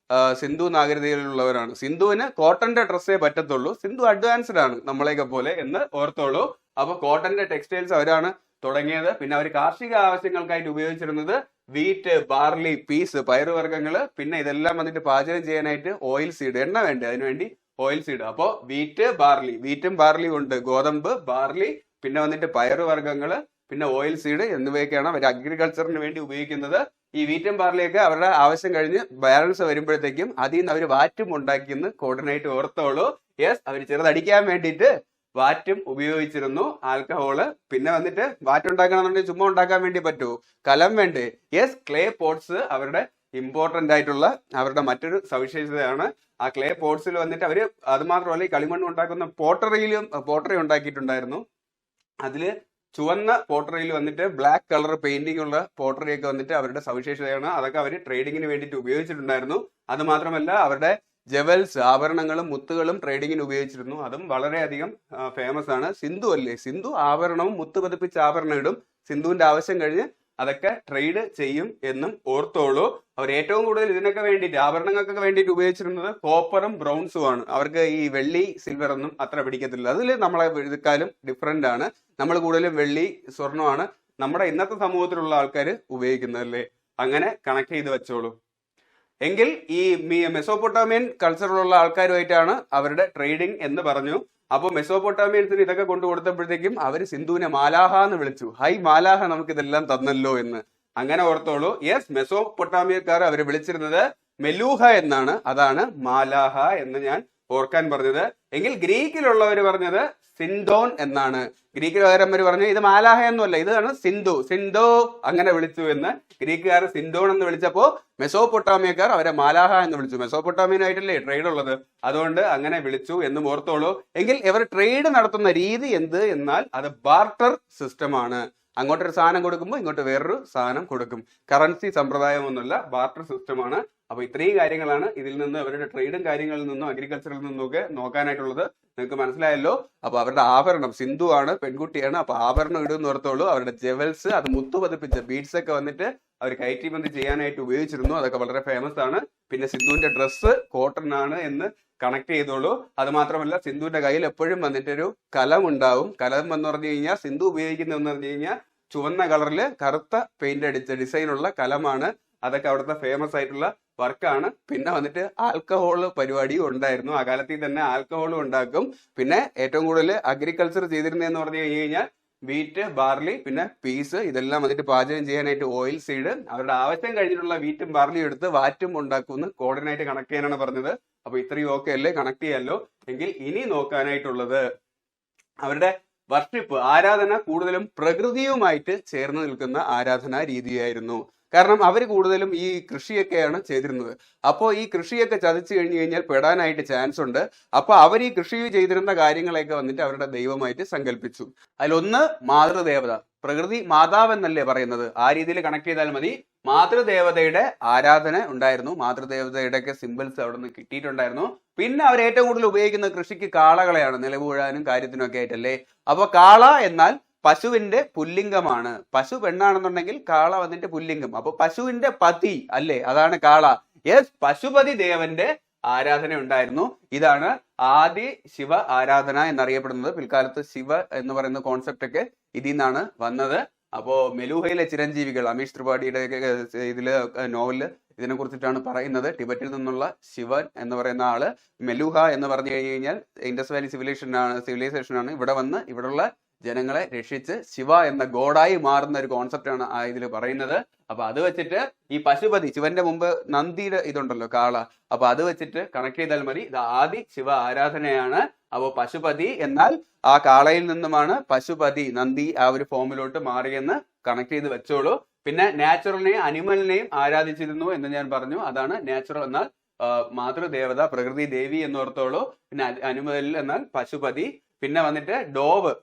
സിന്ധു നാഗരികതയിലുള്ളവരാണ്. സിന്ധുവിന് കോട്ടന്റെ ഡ്രസ്സേ പറ്റത്തുള്ളൂ. സിന്ധു അഡ്വാൻസ്ഡ് ആണ് നമ്മളെയൊക്കെ പോലെ എന്ന് ഓർത്തോളൂ. അപ്പൊ കോട്ടന്റെ ടെക്സ്റ്റൈൽസ് അവരാണ് തുടങ്ങിയത്. പിന്നെ അവർ കാർഷിക ആവശ്യങ്ങൾക്കായിട്ട് ഉപയോഗിച്ചിരുന്നത് വീറ്റ്, ബാർലി, പീസ്, പയറുവർഗ്ഗങ്ങള്. പിന്നെ ഇതെല്ലാം വന്നിട്ട് പാചകം ചെയ്യാനായിട്ട് ഓയിൽ സീഡ്, എണ്ണ വേണ്ടേ, അതിനുവേണ്ടി ഓയിൽ സീഡ്. അപ്പോ വീറ്റ്, ബാർലി, വീറ്റും ബാർലിയും ഉണ്ട്. ഗോതമ്പ്, ബാർലി, പിന്നെ വന്നിട്ട് പയറുവർഗ്ഗങ്ങള്, പിന്നെ ഓയിൽ സീഡ് എന്നിവയൊക്കെയാണ് അവർ അഗ്രികൾച്ചറിന് വേണ്ടി ഉപയോഗിക്കുന്നത്. ഈ വീറ്റും ബാർലിയൊക്കെ അവരുടെ ആവശ്യം കഴിഞ്ഞ് ബാലൻസ് വരുമ്പോഴത്തേക്കും അതിൽ നിന്ന് അവർ വാറ്റും ഉണ്ടാക്കിയെന്ന് കോർഡിനേറ്റ് ഓർത്തോളൂ. യെസ്, അവർ ചെറുതടിക്കാൻ വേണ്ടിയിട്ട് വാറ്റും ഉപയോഗിച്ചിരുന്നു, ആൽക്കഹോള്. പിന്നെ വന്നിട്ട് വാറ്റുണ്ടാക്കണമെന്നുണ്ടെങ്കിൽ ചുമ്മാ ഉണ്ടാക്കാൻ വേണ്ടി പറ്റുമോ? കലം വേണ്ടേ? യെസ്, ക്ലേ പോട്ട്സ് അവരുടെ ഇമ്പോർട്ടന്റ് ആയിട്ടുള്ള അവരുടെ മറ്റൊരു സവിശേഷതയാണ്. ആ ക്ലേ പോട്ട്സിൽ വന്നിട്ട് അവര് അത് മാത്രമല്ല ഈ കളിമണ്ണ് ഉണ്ടാക്കുന്ന പോട്ടറി ഉണ്ടാക്കിയിട്ടുണ്ടായിരുന്നു. അതില് ചുവന്ന പോട്ടറിയിൽ വന്നിട്ട് ബ്ലാക്ക് കളർ പെയിന്റിംഗ് ഉള്ള പോട്ടറിയൊക്കെ വന്നിട്ട് അവരുടെ സവിശേഷതയാണ്. അതൊക്കെ അവർ ട്രേഡിങ്ങിന് വേണ്ടിയിട്ട് ഉപയോഗിച്ചിട്ടുണ്ടായിരുന്നു. അത് മാത്രമല്ല അവരുടെ ജവൽസ്, ആഭരണങ്ങളും മുത്തുകളും ട്രേഡിങ്ങിന് ഉപയോഗിച്ചിരുന്നു. അതും വളരെയധികം ഫേമസ് ആണ്. സിന്ധു അല്ലേ, സിന്ധു ആഭരണവും മുത്ത് പതിപ്പിച്ച ആഭരണം ഇടും. സിന്ധുവിന്റെ ആവശ്യം കഴിഞ്ഞ് അതൊക്കെ ട്രേഡ് ചെയ്യും എന്നും ഓർത്തോളൂ. അവർ ഏറ്റവും കൂടുതൽ ഇതിനൊക്കെ വേണ്ടിയിട്ട്, ആഭരണങ്ങൾക്കൊക്കെ വേണ്ടിയിട്ട് ഉപയോഗിച്ചിരുന്നത് കോപ്പറും ബ്രൗൺസും ആണ്. അവർക്ക് ഈ വെള്ളി, സിൽവർ ഒന്നും അത്ര പിടിക്കത്തില്ല. അതിൽ നമ്മളെ ഇതുക്കാലും ഡിഫറെന്റ് ആണ്. നമ്മൾ കൂടുതലും വെള്ളി, സ്വർണ്ണമാണ് നമ്മുടെ ഇന്നത്തെ സമൂഹത്തിലുള്ള ആൾക്കാർ ഉപയോഗിക്കുന്നത് അല്ലേ. അങ്ങനെ കണക്ട് ചെയ്ത് വെച്ചോളൂ. എങ്കിൽ ഈ മെസോപ്പൊട്ടാമിയൻ കൾച്ചറിലുള്ള ആൾക്കാരുമായിട്ടാണ് അവരുടെ ട്രേഡിംഗ് എന്ന് പറഞ്ഞു. അപ്പൊ മെസോപ്പൊട്ടാമിയൻസിന് ഇതൊക്കെ കൊണ്ടു കൊടുത്തപ്പോഴത്തേക്കും അവര് സിന്ധുവിനെ മാലാഹ എന്ന് വിളിച്ചു. ഹൈ മാലാഹ, നമുക്ക് ഇതെല്ലാം തന്നല്ലോ എന്ന്. അങ്ങനെ ഓർത്തോളൂ. യെസ്, മെസോപ്പൊട്ടാമിയക്കാർ അവരെ വിളിച്ചിരുന്നത് മെലൂഹ എന്നാണ്, അതാണ് മാലാഹ എന്ന് ഞാൻ ഓർക്കാൻ പറഞ്ഞത്. എങ്കിൽ ഗ്രീക്കിലുള്ളവർ പറഞ്ഞത് സിൻഡോൺ എന്നാണ്. ഗ്രീക്കിലുള്ളവർ പറഞ്ഞു ഇത് മാലാഹ എന്നല്ല, ഇതാണ് സിന്ധു, സിന്ധോ അങ്ങനെ വിളിച്ചു എന്ന്. ഗ്രീക്കുകാർ സിൻഡോൺ എന്ന് വിളിച്ചപ്പോ മെസോപ്പൊട്ടാമിയക്കാർ അവരെ മാലാഹ എന്ന് വിളിച്ചു. മെസോപ്പൊട്ടാമിയനായിട്ടല്ലേ ട്രേഡ് ഉള്ളത്, അതുകൊണ്ട് അങ്ങനെ വിളിച്ചു എന്നും ഓർത്തോളൂ. എങ്കിൽ ഇവർ ട്രേഡ് നടത്തുന്ന രീതി എന്ത് എന്നാൽ അത് ബാർട്ടർ സിസ്റ്റമാണ്. അങ്ങോട്ടൊരു സാധനം കൊടുക്കുമ്പോൾ ഇങ്ങോട്ട് വേറൊരു സാധനം കൊടുക്കും. കറൻസി സമ്പ്രദായം ഒന്നുമില്ല, ബാർട്ടർ സിസ്റ്റമാണ്. അപ്പൊ ഇത്രയും കാര്യങ്ങളാണ് ഇതിൽ നിന്ന് അവരുടെ ട്രേഡും കാര്യങ്ങളിൽ നിന്നും അഗ്രികൾച്ചറിൽ നിന്നൊക്കെ നോക്കാനായിട്ടുള്ളത്. നിങ്ങൾക്ക് മനസ്സിലായല്ലോ. അപ്പൊ അവരുടെ ആഭരണം, സിന്ധു ആണ്, പെൺകുട്ടിയാണ്, അപ്പൊ ആഭരണം ഇടുന്ന് ഓർത്തോളൂ. അവരുടെ ജെവൽസ്, അത് മുത്തു പതിപ്പിച്ച ബീഡ്സ് ഒക്കെ വന്നിട്ട് അവർ കയറ്റിബന്ധി ചെയ്യാനായിട്ട് ഉപയോഗിച്ചിരുന്നു. അതൊക്കെ വളരെ ഫേമസ് ആണ്. പിന്നെ സിന്ധുവിന്റെ ഡ്രസ്സ് കോട്ടൺ ആണ് എന്ന് കണക്ട് ചെയ്തോളൂ. അത് മാത്രമല്ല സിന്ധുവിന്റെ കയ്യിൽ എപ്പോഴും വന്നിട്ടൊരു കലം ഉണ്ടാവും. കലം എന്ന് പറഞ്ഞു കഴിഞ്ഞാൽ സിന്ധു ഉപയോഗിക്കുന്നതെന്ന് പറഞ്ഞു കഴിഞ്ഞാൽ ചുവന്ന കളറില് കറുത്ത പെയിന്റ് അടിച്ച ഡിസൈനുള്ള കലമാണ്. അതൊക്കെ അവിടുത്തെ ഫേമസ് ആയിട്ടുള്ള വർക്കാണ്. പിന്നെ വന്നിട്ട് ആൽക്കഹോൾ പരിപാടിയും ഉണ്ടായിരുന്നു. ആ കാലത്തിൽ തന്നെ ആൽക്കഹോളും ഉണ്ടാക്കും. പിന്നെ ഏറ്റവും കൂടുതൽ അഗ്രികൾച്ചർ ചെയ്തിരുന്നതെന്ന് പറഞ്ഞു കഴിഞ്ഞാൽ വീറ്റ്, ബാർലി, പിന്നെ പീസ്, ഇതെല്ലാം വന്നിട്ട് പാചകം ചെയ്യാനായിട്ട് ഓയിൽ സീഡ്, അവരുടെ ആവശ്യം കഴിഞ്ഞിട്ടുള്ള വീറ്റും ബാർലിയും എടുത്ത് വാറ്റും ഉണ്ടാക്കുമെന്ന് കോർഡിനായിട്ട് കണക്ട് ചെയ്യാനാണ് പറഞ്ഞത്. അപ്പൊ ഇത്രയും ഓക്കെ അല്ലേ, കണക്ട് ചെയ്യാമല്ലോ. എങ്കിൽ ഇനി നോക്കാനായിട്ടുള്ളത് അവരുടെ വർഷിപ്പ്, ആരാധന കൂടുതലും പ്രകൃതിയുമായിട്ട് ചേർന്ന് നിൽക്കുന്ന ആരാധനാ രീതിയായിരുന്നു. കാരണം അവർ കൂടുതലും ഈ കൃഷിയൊക്കെയാണ് ചെയ്തിരുന്നത്. അപ്പോൾ ഈ കൃഷിയൊക്കെ ചതിച്ചു കഴിഞ്ഞു കഴിഞ്ഞാൽ പെടാനായിട്ട് ചാൻസ് ഉണ്ട്. അപ്പൊ അവർ ഈ കൃഷി ചെയ്തിരുന്ന കാര്യങ്ങളെയൊക്കെ വന്നിട്ട് അവരുടെ ദൈവമായിട്ട് സങ്കല്പിച്ചു. അതിലൊന്ന് മാതൃദേവത, പ്രകൃതി മാതാവ് എന്നല്ലേ പറയുന്നത്, ആ രീതിയിൽ കണക്ട് ചെയ്താൽ മതി. മാതൃദേവതയുടെ ആരാധന ഉണ്ടായിരുന്നു. മാതൃദേവതയുടെ ഒക്കെ സിമ്പിൾസ് അവിടെ നിന്ന് കിട്ടിയിട്ടുണ്ടായിരുന്നു. പിന്നെ അവർ ഏറ്റവും കൂടുതൽ ഉപയോഗിക്കുന്ന കൃഷിക്ക് കാളകളെയാണ്, നിലവൂഴാനും കാര്യത്തിനും ഒക്കെ ആയിട്ടല്ലേ. അപ്പൊ കാള എന്നാൽ പശുവിന്റെ പുല്ലിംഗമാണ്. പശു പെണ്ണാണെന്നുണ്ടെങ്കിൽ കാള വന്നിട്ട് പുല്ലിംഗം. അപ്പൊ പശുവിന്റെ പതി അല്ലേ, അതാണ് കാള. യെസ്, പശുപതി ദേവന്റെ ആരാധന ഉണ്ടായിരുന്നു. ഇതാണ് ആദി ശിവ ആരാധന എന്നറിയപ്പെടുന്നത്. പിൽക്കാലത്ത് ശിവ എന്ന് പറയുന്ന കോൺസെപ്റ്റ് ഒക്കെ ഇതിൽ നിന്നാണ് വന്നത്. അപ്പോ മെലൂഹയിലെ ചിരഞ്ജീവികൾ, അമീഷ് ത്രിപാഠിയുടെ ഇതില് നോവലില് ഇതിനെ കുറിച്ചിട്ടാണ് പറയുന്നത്. ടിബറ്റിൽ നിന്നുള്ള ശിവൻ എന്ന് പറയുന്ന ആള് മെലൂഹ എന്ന് പറഞ്ഞു കഴിഞ്ഞാൽ ഇൻഡസ് വാലി സിവിലൈസേഷൻ ആണ്. ഇവിടെ വന്ന് ഇവിടെയുള്ള ജനങ്ങളെ രക്ഷിച്ച് ശിവ എന്ന ഗോഡായി മാറുന്ന ഒരു കോൺസെപ്റ്റ് ആണ് ആ ഇതിൽ പറയുന്നത്. അപ്പൊ അത് വെച്ചിട്ട് ഈ പശുപതി, ശിവന്റെ മുമ്പ് നന്ദിയുടെ ഇതുണ്ടല്ലോ കാള, അപ്പൊ അത് വെച്ചിട്ട് കണക്ട് ചെയ്താൽ മതി. ഇത് ആദി ശിവ ആരാധനയാണ്. അപ്പൊ പശുപതി എന്നാൽ ആ കാളയിൽ നിന്നുമാണ് പശുപതി, നന്ദി ആ ഒരു ഫോമിലോട്ട് മാറിയെന്ന് കണക്ട് ചെയ്ത് വെച്ചോളൂ. പിന്നെ നാച്ചുറലിനെയും അനിമലിനെയും ആരാധിച്ചിരുന്നു എന്ന് ഞാൻ പറഞ്ഞു. അതാണ് നാച്ചുറൽ എന്നാൽ മാതൃദേവത, പ്രകൃതി ദേവി എന്ന് ഓർത്തോളൂ. പിന്നെ അനിമൽ എന്നാൽ പശുപതി. പിന്നെ വന്നിട്ട് ഡോവ്,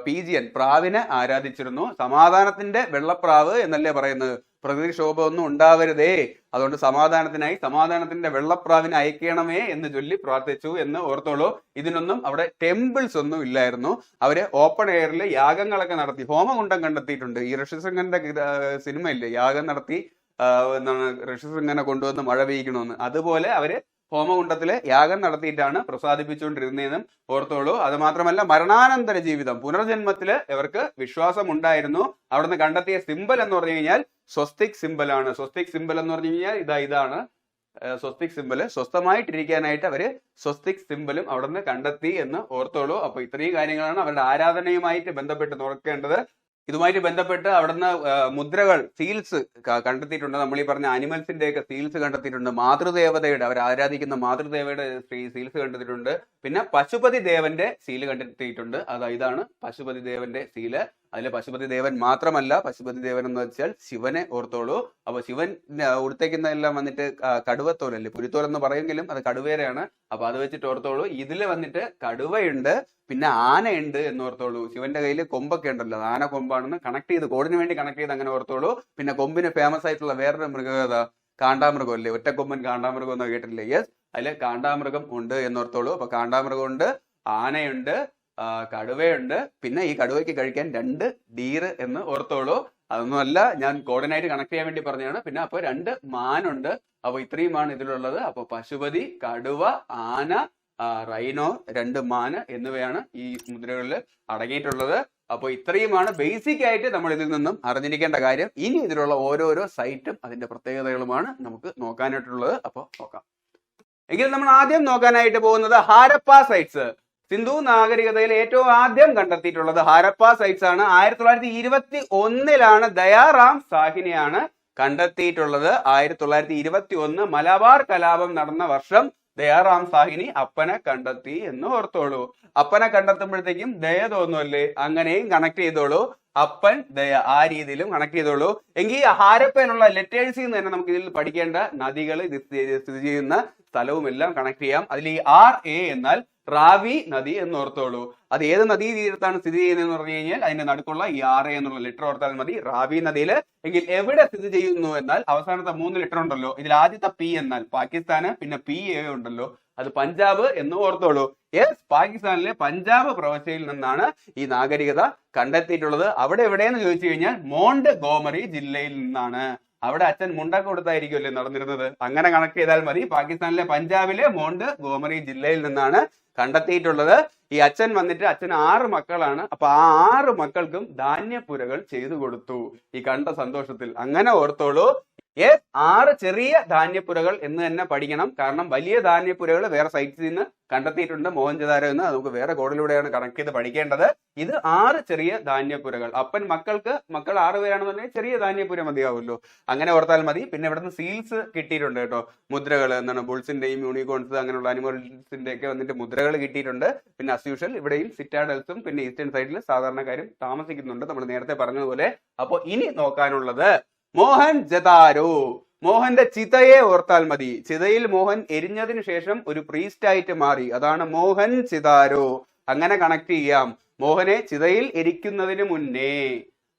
പീജിയൻ, പ്രാവിനെ ആരാധിച്ചിരുന്നു. സമാധാനത്തിന്റെ വെള്ളപ്രാവ് എന്നല്ലേ പറയുന്നത്. പ്രകൃതിക്ഷോഭമൊന്നും ഉണ്ടാവരുതേ, അതുകൊണ്ട് സമാധാനത്തിനായി സമാധാനത്തിന്റെ വെള്ളപ്രാവിനെ അയക്കണമേ എന്ന് ചൊല്ലി പ്രാർത്ഥിച്ചു എന്ന് ഓർത്തോളൂ. ഇതിനൊന്നും അവിടെ ടെമ്പിൾസ് ഒന്നും ഇല്ലായിരുന്നു. അവര് ഓപ്പൺ എയറിൽ യാഗങ്ങളൊക്കെ നടത്തി ഹോമകുണ്ടം കണ്ടെത്തിയിട്ടുണ്ട്. ഈ ഋഷിശൃംഗന്റെ സിനിമയില്ലേ, യാഗം നടത്തി എന്താണ് ഋഷിശൃംഗനെ കൊണ്ടുവന്ന് മഴ പെയ്യിക്കണമെന്ന്, അതുപോലെ അവര് ഹോമകുണ്ടത്തില് യാഗം നടത്തിയിട്ടാണ് പ്രസാദിപ്പിച്ചുകൊണ്ടിരുന്നതെന്നും ഓർത്തോളൂ. അത് മാത്രമല്ല മരണാനന്തര ജീവിതം, പുനർജന്മത്തില് ഇവർക്ക് വിശ്വാസം ഉണ്ടായിരുന്നു. അവിടുന്ന് കണ്ടെത്തിയ സിമ്പൽ എന്ന് പറഞ്ഞു കഴിഞ്ഞാൽ സ്വസ്തിക് സിമ്പൽ ആണ്. സ്വസ്തിക് സിമ്പൽ എന്ന് പറഞ്ഞു കഴിഞ്ഞാൽ ഇതാണ് സ്വസ്തിക് സിമ്പല്. സ്വസ്ഥമായിട്ടിരിക്കാനായിട്ട് അവര് സ്വസ്തിക് സിമ്പലും അവിടുന്ന് കണ്ടെത്തി എന്ന് ഓർത്തോളൂ. അപ്പൊ ഇത്രയും കാര്യങ്ങളാണ് അവരുടെ ആരാധനയുമായിട്ട് ബന്ധപ്പെട്ട് നോക്കേണ്ടത്. ഇതുമായിട്ട് ബന്ധപ്പെട്ട് അവിടുന്ന് മുദ്രകൾ, സീൽസ് കണ്ടെത്തിയിട്ടുണ്ട്. നമ്മൾ ഈ പറഞ്ഞ അനിമൽസിന്റെ ഒക്കെ സീൽസ് കണ്ടെത്തിയിട്ടുണ്ട്. മാതൃദേവതയുടെ, അവർ ആരാധിക്കുന്ന മാതൃദേവയുടെ സീൽസ് കണ്ടെത്തിയിട്ടുണ്ട്. പിന്നെ പശുപതി ദേവന്റെ സീല് കണ്ടെത്തിയിട്ടുണ്ട്. ഇതാണ് പശുപതി ദേവന്റെ സീല്. അതിൽ പശുപതി ദേവൻ മാത്രമല്ല, പശുപതി ദേവൻ എന്ന് വെച്ചാൽ ശിവനെ ഓർത്തോളൂ. അപ്പൊ ശിവൻ ഉടുത്തേക്കുന്നതെല്ലാം വന്നിട്ട് കടുവത്തോലല്ലേ, പുലിത്തോൽ എന്ന് പറയുമെങ്കിലും അത് കടുവേരയാണ്. അപ്പൊ അത് വെച്ചിട്ട് ഓർത്തോളൂ. ഇതില് വന്നിട്ട് കടുവയുണ്ട്, പിന്നെ ആനയുണ്ട് എന്ന് ഓർത്തോളൂ. ശിവന്റെ കയ്യിൽ കൊമ്പൊക്കെ ഉണ്ടല്ലോ, ആന കൊമ്പാണെന്ന് കണക്ട് ചെയ്ത്, കോഡിന് വേണ്ടി കണക്ട് ചെയ്ത് അങ്ങനെ ഓർത്തോളൂ. പിന്നെ കൊമ്പിന് ഫേമസ് ആയിട്ടുള്ള വേറൊരു മൃഗം കാണ്ടാമൃഗം അല്ലേ, ഒറ്റക്കൊമ്പൻ കാണ്ടാമൃഗം എന്ന് കേട്ടില്ലേ? യെസ്, അതില് കാണ്ടാമൃഗം ഉണ്ട് എന്നോർത്തോളൂ. അപ്പൊ കാണ്ടാമൃഗം ഉണ്ട്, ആനയുണ്ട്, കടുവയുണ്ട്. പിന്നെ ഈ കടുവയ്ക്ക് കഴിക്കാൻ 2 ഡീറ് എന്ന് ഓർത്തോളൂ. അതൊന്നുമല്ല, ഞാൻ കോർഡിനായിട്ട് കണക്ട് ചെയ്യാൻ വേണ്ടി പറഞ്ഞതാണ്. പിന്നെ അപ്പൊ 2 മാനുണ്ട്. അപ്പൊ ഇത്രയുമാണ് ഇതിലുള്ളത്. അപ്പൊ പശുപതി, കടുവ, ആന, റൈനോ, 2 മാന് എന്നിവയാണ് ഈ മുദ്രകളിൽ അടങ്ങിയിട്ടുള്ളത്. അപ്പൊ ഇത്രയുമാണ് ബേസിക് ആയിട്ട് നമ്മൾ ഇതിൽ നിന്നും അറിഞ്ഞിരിക്കേണ്ട കാര്യം. ഇനി ഇതിലുള്ള ഓരോരോ സൈറ്റും അതിന്റെ പ്രത്യേകതകളുമാണ് നമുക്ക് നോക്കാനായിട്ടുള്ളത്. അപ്പൊ നോക്കാം. എങ്കിൽ നമ്മൾ ആദ്യം നോക്കാനായിട്ട് പോകുന്നത് ഹാരപ്പ സൈറ്റ്സ്. സിന്ധു നാഗരികതയിൽ ഏറ്റവും ആദ്യം കണ്ടെത്തിയിട്ടുള്ളത് ഹാരപ്പ സൈറ്റ്സ് ആണ്. 1921 ദയാറാം സാഹിനിയാണ് കണ്ടെത്തിയിട്ടുള്ളത് 1921 മലബാർ കലാപം നടന്ന വർഷം ദയാറാം സാഹിനി അപ്പനെ കണ്ടെത്തി എന്ന് ഓർത്തോളൂ. അപ്പനെ കണ്ടെത്തുമ്പോഴത്തേക്കും ദയ തോന്നുമല്ലേ, അങ്ങനെയും കണക്ട് ചെയ്തോളൂ. അപ്പൻ ദയ ആ രീതിയിലും കണക്ട് ചെയ്തോളൂ. എങ്കിൽ ഹാരപ്പയിലുള്ള ലെറ്റേഴ്സിൽ നിന്ന് തന്നെ നമുക്ക് ഇതിൽ പഠിക്കേണ്ട നദികൾ സ്ഥിതി ചെയ്യുന്ന സ്ഥലവും എല്ലാം കണക്ട് ചെയ്യാം. അതിൽ ഈ RA എന്നാൽ റാവി നദി എന്ന് ഓർത്തോളൂ. അത് ഏത് നദീ തീരത്താണ് സ്ഥിതി ചെയ്യുന്നതെന്ന് പറഞ്ഞു കഴിഞ്ഞാൽ അതിന്റെ നടുക്കുള്ള ഈ RA എന്നുള്ള ലെറ്റർ ഓർത്താൽ മതി. റാവി നദിയിൽ. എങ്കിൽ എവിടെ സ്ഥിതി ചെയ്യുന്നു എന്നാൽ അവസാനത്തെ 3 ലെറ്റർ ഉണ്ടല്ലോ, ഇതിൽ ആദ്യത്തെ P എന്നാൽ പാകിസ്ഥാന്, പിന്നെ PA ഉണ്ടല്ലോ അത് പഞ്ചാബ് എന്ന് ഓർത്തോളൂ. യെസ്, പാകിസ്ഥാനിലെ പഞ്ചാബ് പ്രവിശ്യയിൽ നിന്നാണ് ഈ നാഗരികത കണ്ടെത്തിയിട്ടുള്ളത്. അവിടെ എവിടെയെന്ന് ചോദിച്ചു കഴിഞ്ഞാൽ മോണ്ട് ഗോമറി ജില്ലയിൽ നിന്നാണ്. അവിടെ അച്ഛൻ മുണ്ടൊക്കെ കൊടുത്തായിരിക്കുമല്ലേ നടന്നിരുന്നത്, അങ്ങനെ കണക്ട് ചെയ്താൽ മതി. പാകിസ്ഥാനിലെ പഞ്ചാബിലെ മോണ്ട് ഗോമറി ജില്ലയിൽ നിന്നാണ് കണ്ടെത്തിയിട്ടുള്ളത്. ഈ അച്ഛൻ വന്നിട്ട് അച്ഛന് 6 മക്കളാണ്. അപ്പൊ ആ 6 മക്കൾക്കും ധാന്യപ്പുരകൾ ചെയ്തു കൊടുത്തു ഈ കണ്ട സന്തോഷത്തിൽ. അങ്ങനെ ഓർത്തോളൂ. 6 ചെറിയ ധാന്യപ്പുരകൾ എന്ന് തന്നെ പഠിക്കണം. കാരണം വലിയ ധാന്യപ്പുരകൾ വേറെ സൈറ്റ്സിൽ നിന്ന് കണ്ടെത്തിയിട്ടുണ്ട്, മോഹൻജദാരോ എന്ന്. നമുക്ക് വേറെ കോഡിലൂടെയാണ് കണക്ട് ചെയ്ത് പഠിക്കേണ്ടത്. ഇത് 6 ചെറിയ ധാന്യപ്പുരകൾ. അപ്പൻ മക്കൾ 6 പേരാണെന്നുണ്ടെങ്കിൽ ചെറിയ ധാന്യപ്പുര മതിയാവുമല്ലോ, അങ്ങനെ ഓർത്താൽ മതി. പിന്നെ ഇവിടുന്ന് സീൽസ് കിട്ടിയിട്ടുണ്ട് കേട്ടോ, മുദ്രകൾ. എന്താണ് ബുൾസിന്റെയും യൂണിക്കോൺസ് അങ്ങനെയുള്ള അനിമൽസിന്റെ ഒക്കെ വന്നിട്ട് മുദ്രകൾ കിട്ടിയിട്ടുണ്ട്. പിന്നെ അസ് യൂഷ്വൽ ഇവിടെയും സിറ്റാഡൽസും പിന്നെ ഈസ്റ്റേൺ സൈഡിൽ സാധാരണക്കാരും താമസിക്കുന്നുണ്ട്, നമ്മൾ നേരത്തെ പറഞ്ഞതുപോലെ. അപ്പൊ ഇനി നോക്കാനുള്ളത് മോഹൻജദാരോ. മോഹന്റെ ചിതയെ ഓർത്താൽ മതി. ചിതയിൽ മോഹൻ എരിഞ്ഞതിനു ശേഷം ഒരു പ്രീസ്റ്റ് ആയിട്ട് മാറി, അതാണ് മോഹൻജദാരോ. അങ്ങനെ കണക്ട് ചെയ്യാം. മോഹനെ ചിതയിൽ എരിക്കുന്നതിന് മുന്നേ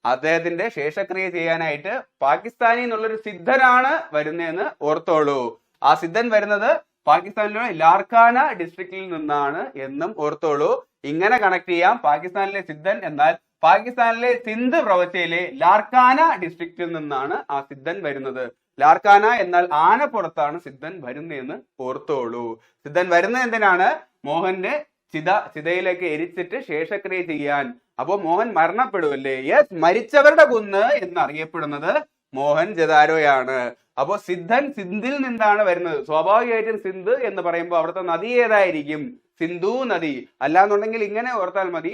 അദ്ദേഹത്തിന്റെ ശേഷക്രിയ ചെയ്യാനായിട്ട് പാകിസ്ഥാനിൽ നിന്നുള്ളൊരു സിദ്ധനാണ് വരുന്നതെന്ന് ഓർത്തോളൂ. ആ സിദ്ധൻ വരുന്നത് പാകിസ്ഥാനിലെ ലാർക്കാന ഡിസ്ട്രിക്റ്റിൽ നിന്നാണ് എന്നും ഓർത്തോളൂ. ഇങ്ങനെ കണക്ട് ചെയ്യാം. പാകിസ്ഥാനിലെ സിദ്ധൻ എന്നാൽ പാകിസ്ഥാനിലെ സിന്ധ് പ്രവിശ്യയിലെ ലാർക്കാന ഡിസ്ട്രിക്റ്റിൽ നിന്നാണ് ആ സിദ്ധൻ വരുന്നത്. ലാർക്കാന എന്നാൽ ആനപ്പുറത്താണ് സിദ്ധൻ വരുന്നതെന്ന് ഓർത്തോളൂ. സിദ്ധൻ വരുന്നത് എന്തിനാണ്? മോഹന്റെ ചിതയിലേക്ക് എരിച്ചിട്ട് ശേഷക്രിയ ചെയ്യാൻ. അപ്പോ മോഹൻ മരണപ്പെടുമല്ലേ. യെസ്, മരിച്ചവരുടെ കുന്ന് എന്നറിയപ്പെടുന്നത് മോഹൻജദാരോയാണ്. അപ്പോ സിദ്ധൻ സിന്ധിൽ നിന്നാണ് വരുന്നത്. സ്വാഭാവികമായിട്ടും സിന്ധ് എന്ന് പറയുമ്പോൾ അവിടുത്തെ നദി ഏതായിരിക്കും? സിന്ധു നദി. അല്ലാന്നുണ്ടെങ്കിൽ ഇങ്ങനെ ഓർത്താൽ മതി,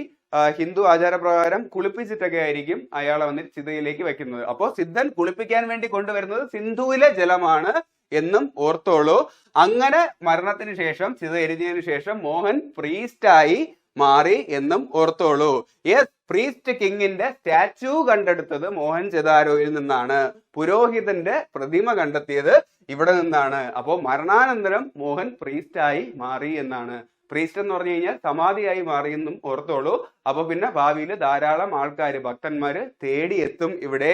ഹിന്ദു ആചാരപ്രകാരം കുളിപ്പിച്ചിട്ടൊക്കെ ആയിരിക്കും അയാളെ വന്നിട്ട് ചിതയിലേക്ക് വെക്കുന്നത്. അപ്പോ സിദ്ധൻ കുളിപ്പിക്കാൻ വേണ്ടി കൊണ്ടുവരുന്നത് സിന്ധുവിലെ ജലമാണ് എന്നും ഓർത്തോളൂ. അങ്ങനെ മരണത്തിന് ശേഷം, ചിത എരിഞ്ഞതിനു ശേഷം മോഹൻ പ്രീസ്റ്റായി മാറി എന്നും ഓർത്തോളൂ. യെസ്, പ്രീസ്റ്റ് കിങ്ങിന്റെ സ്റ്റാച്യു കണ്ടെടുത്തത് മോഹൻജദാരോയിൽ നിന്നാണ്. പുരോഹിതന്റെ പ്രതിമ കണ്ടെത്തിയത് ഇവിടെ നിന്നാണ്. അപ്പോ മരണാനന്തരം മോഹൻ പ്രീസ്റ്റായി മാറി എന്നാണ്. പ്രീസ്റ്റ് എന്ന് പറഞ്ഞു കഴിഞ്ഞാൽ സമാധിയായി മാറിയെന്നും ഓർത്തോളൂ. അപ്പൊ പിന്നെ ഭാവിയിൽ ധാരാളം ആൾക്കാര്, ഭക്തന്മാര് തേടിയെത്തും ഇവിടെ.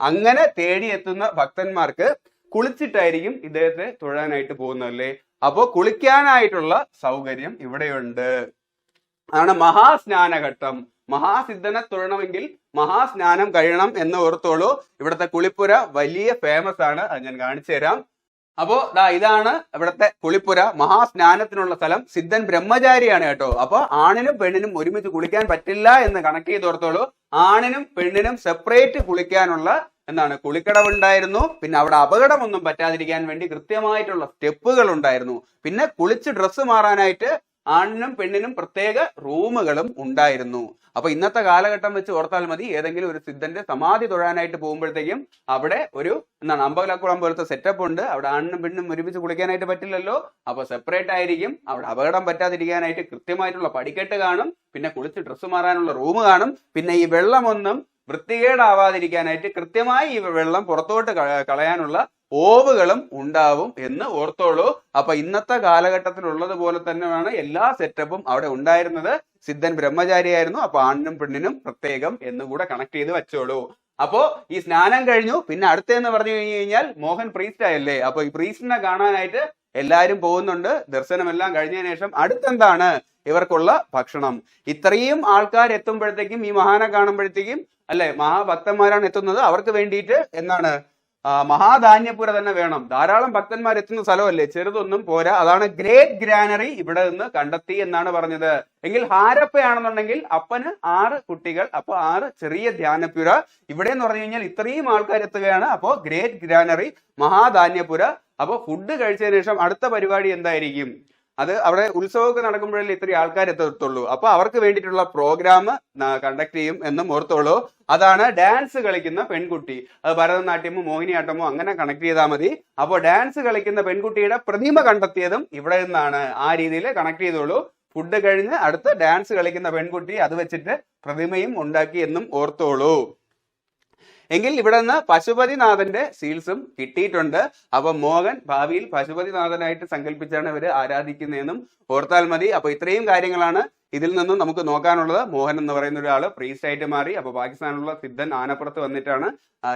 അങ്ങനെ തേടിയെത്തുന്ന ഭക്തന്മാർക്ക് കുളിച്ചിട്ടായിരിക്കും ഇദ്ദേഹത്തെ തൊഴാനായിട്ട് പോകുന്നതല്ലേ. അപ്പോ കുളിക്കാനായിട്ടുള്ള സൗകര്യം ഇവിടെയുണ്ട്. അതാണ് മഹാസ്നാനഘട്ടം. മഹാസിദ്ധനെ തൊഴണമെങ്കിൽ മഹാസ്നാനം കഴിയണം എന്ന് ഓർത്തോളൂ. ഇവിടുത്തെ കുളിപ്പുര വലിയ ഫേമസ് ആണ്, അത് ഞാൻ കാണിച്ചു തരാം. അപ്പോ ഇതാണ് ഇവിടുത്തെ കുളിപ്പുര, മഹാസ്നാനത്തിനുള്ള സ്ഥലം. സിദ്ധൻ ബ്രഹ്മചാരിയാണ് കേട്ടോ. അപ്പൊ ആണിനും പെണ്ണിനും ഒരുമിച്ച് കുളിക്കാൻ പറ്റില്ല എന്ന് കണക്ട് ചെയ്ത് ഓർത്തോളൂ. ആണിനും പെണ്ണിനും സെപ്പറേറ്റ് കുളിക്കാനുള്ള കുളിക്കടവുണ്ടായിരുന്നു. പിന്നെ അവിടെ അപകടമൊന്നും പറ്റാതിരിക്കാൻ വേണ്ടി കൃത്യമായിട്ടുള്ള സ്റ്റെപ്പുകൾ ഉണ്ടായിരുന്നു. പിന്നെ കുളിച്ച് ഡ്രസ്സ് മാറാനായിട്ട് ആണിനും പെണ്ണിനും പ്രത്യേക റൂമുകളും ഉണ്ടായിരുന്നു. അപ്പൊ ഇന്നത്തെ കാലഘട്ടം വെച്ച് ഓർത്താൽ മതി, ഏതെങ്കിലും ഒരു സിദ്ധന്റെ സമാധി തൊഴാനായിട്ട് പോകുമ്പോഴത്തേക്കും അവിടെ ഒരു അമ്പലക്കുളം പോലത്തെ സെറ്റപ്പ് ഉണ്ട്. അവിടെ ആണിനും പെണ്ണിനും ഒരുമിച്ച് കുളിക്കാനായിട്ട് പറ്റില്ലല്ലോ. അപ്പൊ സെപ്പറേറ്റ് ആയിരിക്കും. അവിടെ അപകടം പറ്റാതിരിക്കാനായിട്ട് കൃത്യമായിട്ടുള്ള പടിക്കെട്ട് കാണും. പിന്നെ കുളിച്ച് ഡ്രസ്സ് മാറാനുള്ള റൂം കാണും. പിന്നെ ഈ വെള്ളമൊന്നും വൃത്തികേടാവാതിരിക്കാനായിട്ട് കൃത്യമായി ഈ വെള്ളം പുറത്തോട്ട് കളയാനുള്ള ഓവുകളും ഉണ്ടാവും എന്ന് ഓർത്തോളൂ. അപ്പൊ ഇന്നത്തെ കാലഘട്ടത്തിലുള്ളത് പോലെ തന്നെയാണ് എല്ലാ സെറ്റപ്പും അവിടെ ഉണ്ടായിരുന്നത്. സിദ്ധൻ ബ്രഹ്മചാരിയായിരുന്നു. അപ്പൊ ആണിനും പെണ്ണിനും പ്രത്യേകം എന്നുകൂടെ കണക്ട് ചെയ്ത് വെച്ചോളൂ. അപ്പോ ഈ സ്നാനം കഴിഞ്ഞു. പിന്നെ അടുത്തെന്ന് പറഞ്ഞു കഴിഞ്ഞാൽ മോഹൻ പ്രീസ്റ്റ് ആയല്ലേ. അപ്പൊ ഈ പ്രീസ്റ്റിനെ കാണാനായിട്ട് എല്ലാരും പോകുന്നുണ്ട്. ദർശനമെല്ലാം കഴിഞ്ഞതിന് ശേഷം അടുത്തെന്താണ് ഇവർക്കുള്ള ഭക്ഷണം. ഇത്രയും ആൾക്കാർ എത്തുമ്പോഴത്തേക്കും, ഈ മഹാനെ കാണുമ്പോഴത്തേക്കും അല്ലെ, മഹാഭക്തന്മാരാണ് എത്തുന്നത്. അവർക്ക് വേണ്ടിയിട്ട് മഹാധാന്യപുര തന്നെ വേണം. ധാരാളം ഭക്തന്മാർ എത്തുന്ന സ്ഥലമല്ലേ, ചെറുതൊന്നും പോരാ. അതാണ് ഗ്രേറ്റ് ഗ്രാനറി ഇവിടെ നിന്ന് കണ്ടെത്തി എന്നാണ് പറഞ്ഞത്. എങ്കിൽ ഹാരപ്പയാണെന്നുണ്ടെങ്കിൽ അപ്പന് 6 കുട്ടികൾ, അപ്പൊ 6 ചെറിയ ധ്യാനപുര. ഇവിടെ എന്ന് പറഞ്ഞു കഴിഞ്ഞാൽ ഇത്രയും ആൾക്കാർ എത്തുകയാണ്. അപ്പോ ഗ്രേറ്റ് ഗ്രാനറി, മഹാധാന്യപുര. അപ്പൊ ഫുഡ് കഴിച്ചതിന് ശേഷം അടുത്ത പരിപാടി എന്തായിരിക്കും? അത് അവിടെ ഉത്സവമൊക്കെ നടക്കുമ്പോഴല്ലേ ഇത്രയും ആൾക്കാർ എത്തത്തുള്ളൂ. അപ്പൊ അവർക്ക് വേണ്ടിയിട്ടുള്ള പ്രോഗ്രാം കണ്ടക്ട് ചെയ്യും എന്നും ഓർത്തോളൂ. അതാണ് ഡാൻസ് കളിക്കുന്ന പെൺകുട്ടി. അത് ഭരതനാട്യമോ മോഹിനിയാട്ടമോ അങ്ങനെ കണക്ട് ചെയ്താൽ മതി. അപ്പോൾ ഡാൻസ് കളിക്കുന്ന പെൺകുട്ടിയുടെ പ്രതിമ കണ്ടെത്തിയതും ഇവിടെ നിന്നാണ്. ആ രീതിയിൽ കണക്ട് ചെയ്തോളൂ. ഫുഡ് കഴിഞ്ഞ് അടുത്ത് ഡാൻസ് കളിക്കുന്ന പെൺകുട്ടി അത് വെച്ചിട്ട് പ്രതിമയും ഉണ്ടാക്കി എന്നും ഓർത്തോളൂ. എങ്കിൽ ഇവിടെ നിന്ന് പശുപതിനാഥന്റെ സീൽസും കിട്ടിയിട്ടുണ്ട്. അപ്പൊ മോഹൻ ഭാവിയിൽ പശുപതിനാഥനായിട്ട് സങ്കല്പിച്ചാണ് ഇവര് ആരാധിക്കുന്നതെന്നും ഓർത്താൽ മതി. അപ്പൊ ഇത്രയും കാര്യങ്ങളാണ് ഇതിൽ നിന്നും നമുക്ക് നോക്കാനുള്ളത്. മോഹൻ എന്ന് പറയുന്ന ഒരാള് പ്രീസ്റ്റ് ആയിട്ട് മാറി. അപ്പൊ പാകിസ്ഥാനിലുള്ള സിദ്ധൻ ആനപ്പുറത്ത് വന്നിട്ടാണ്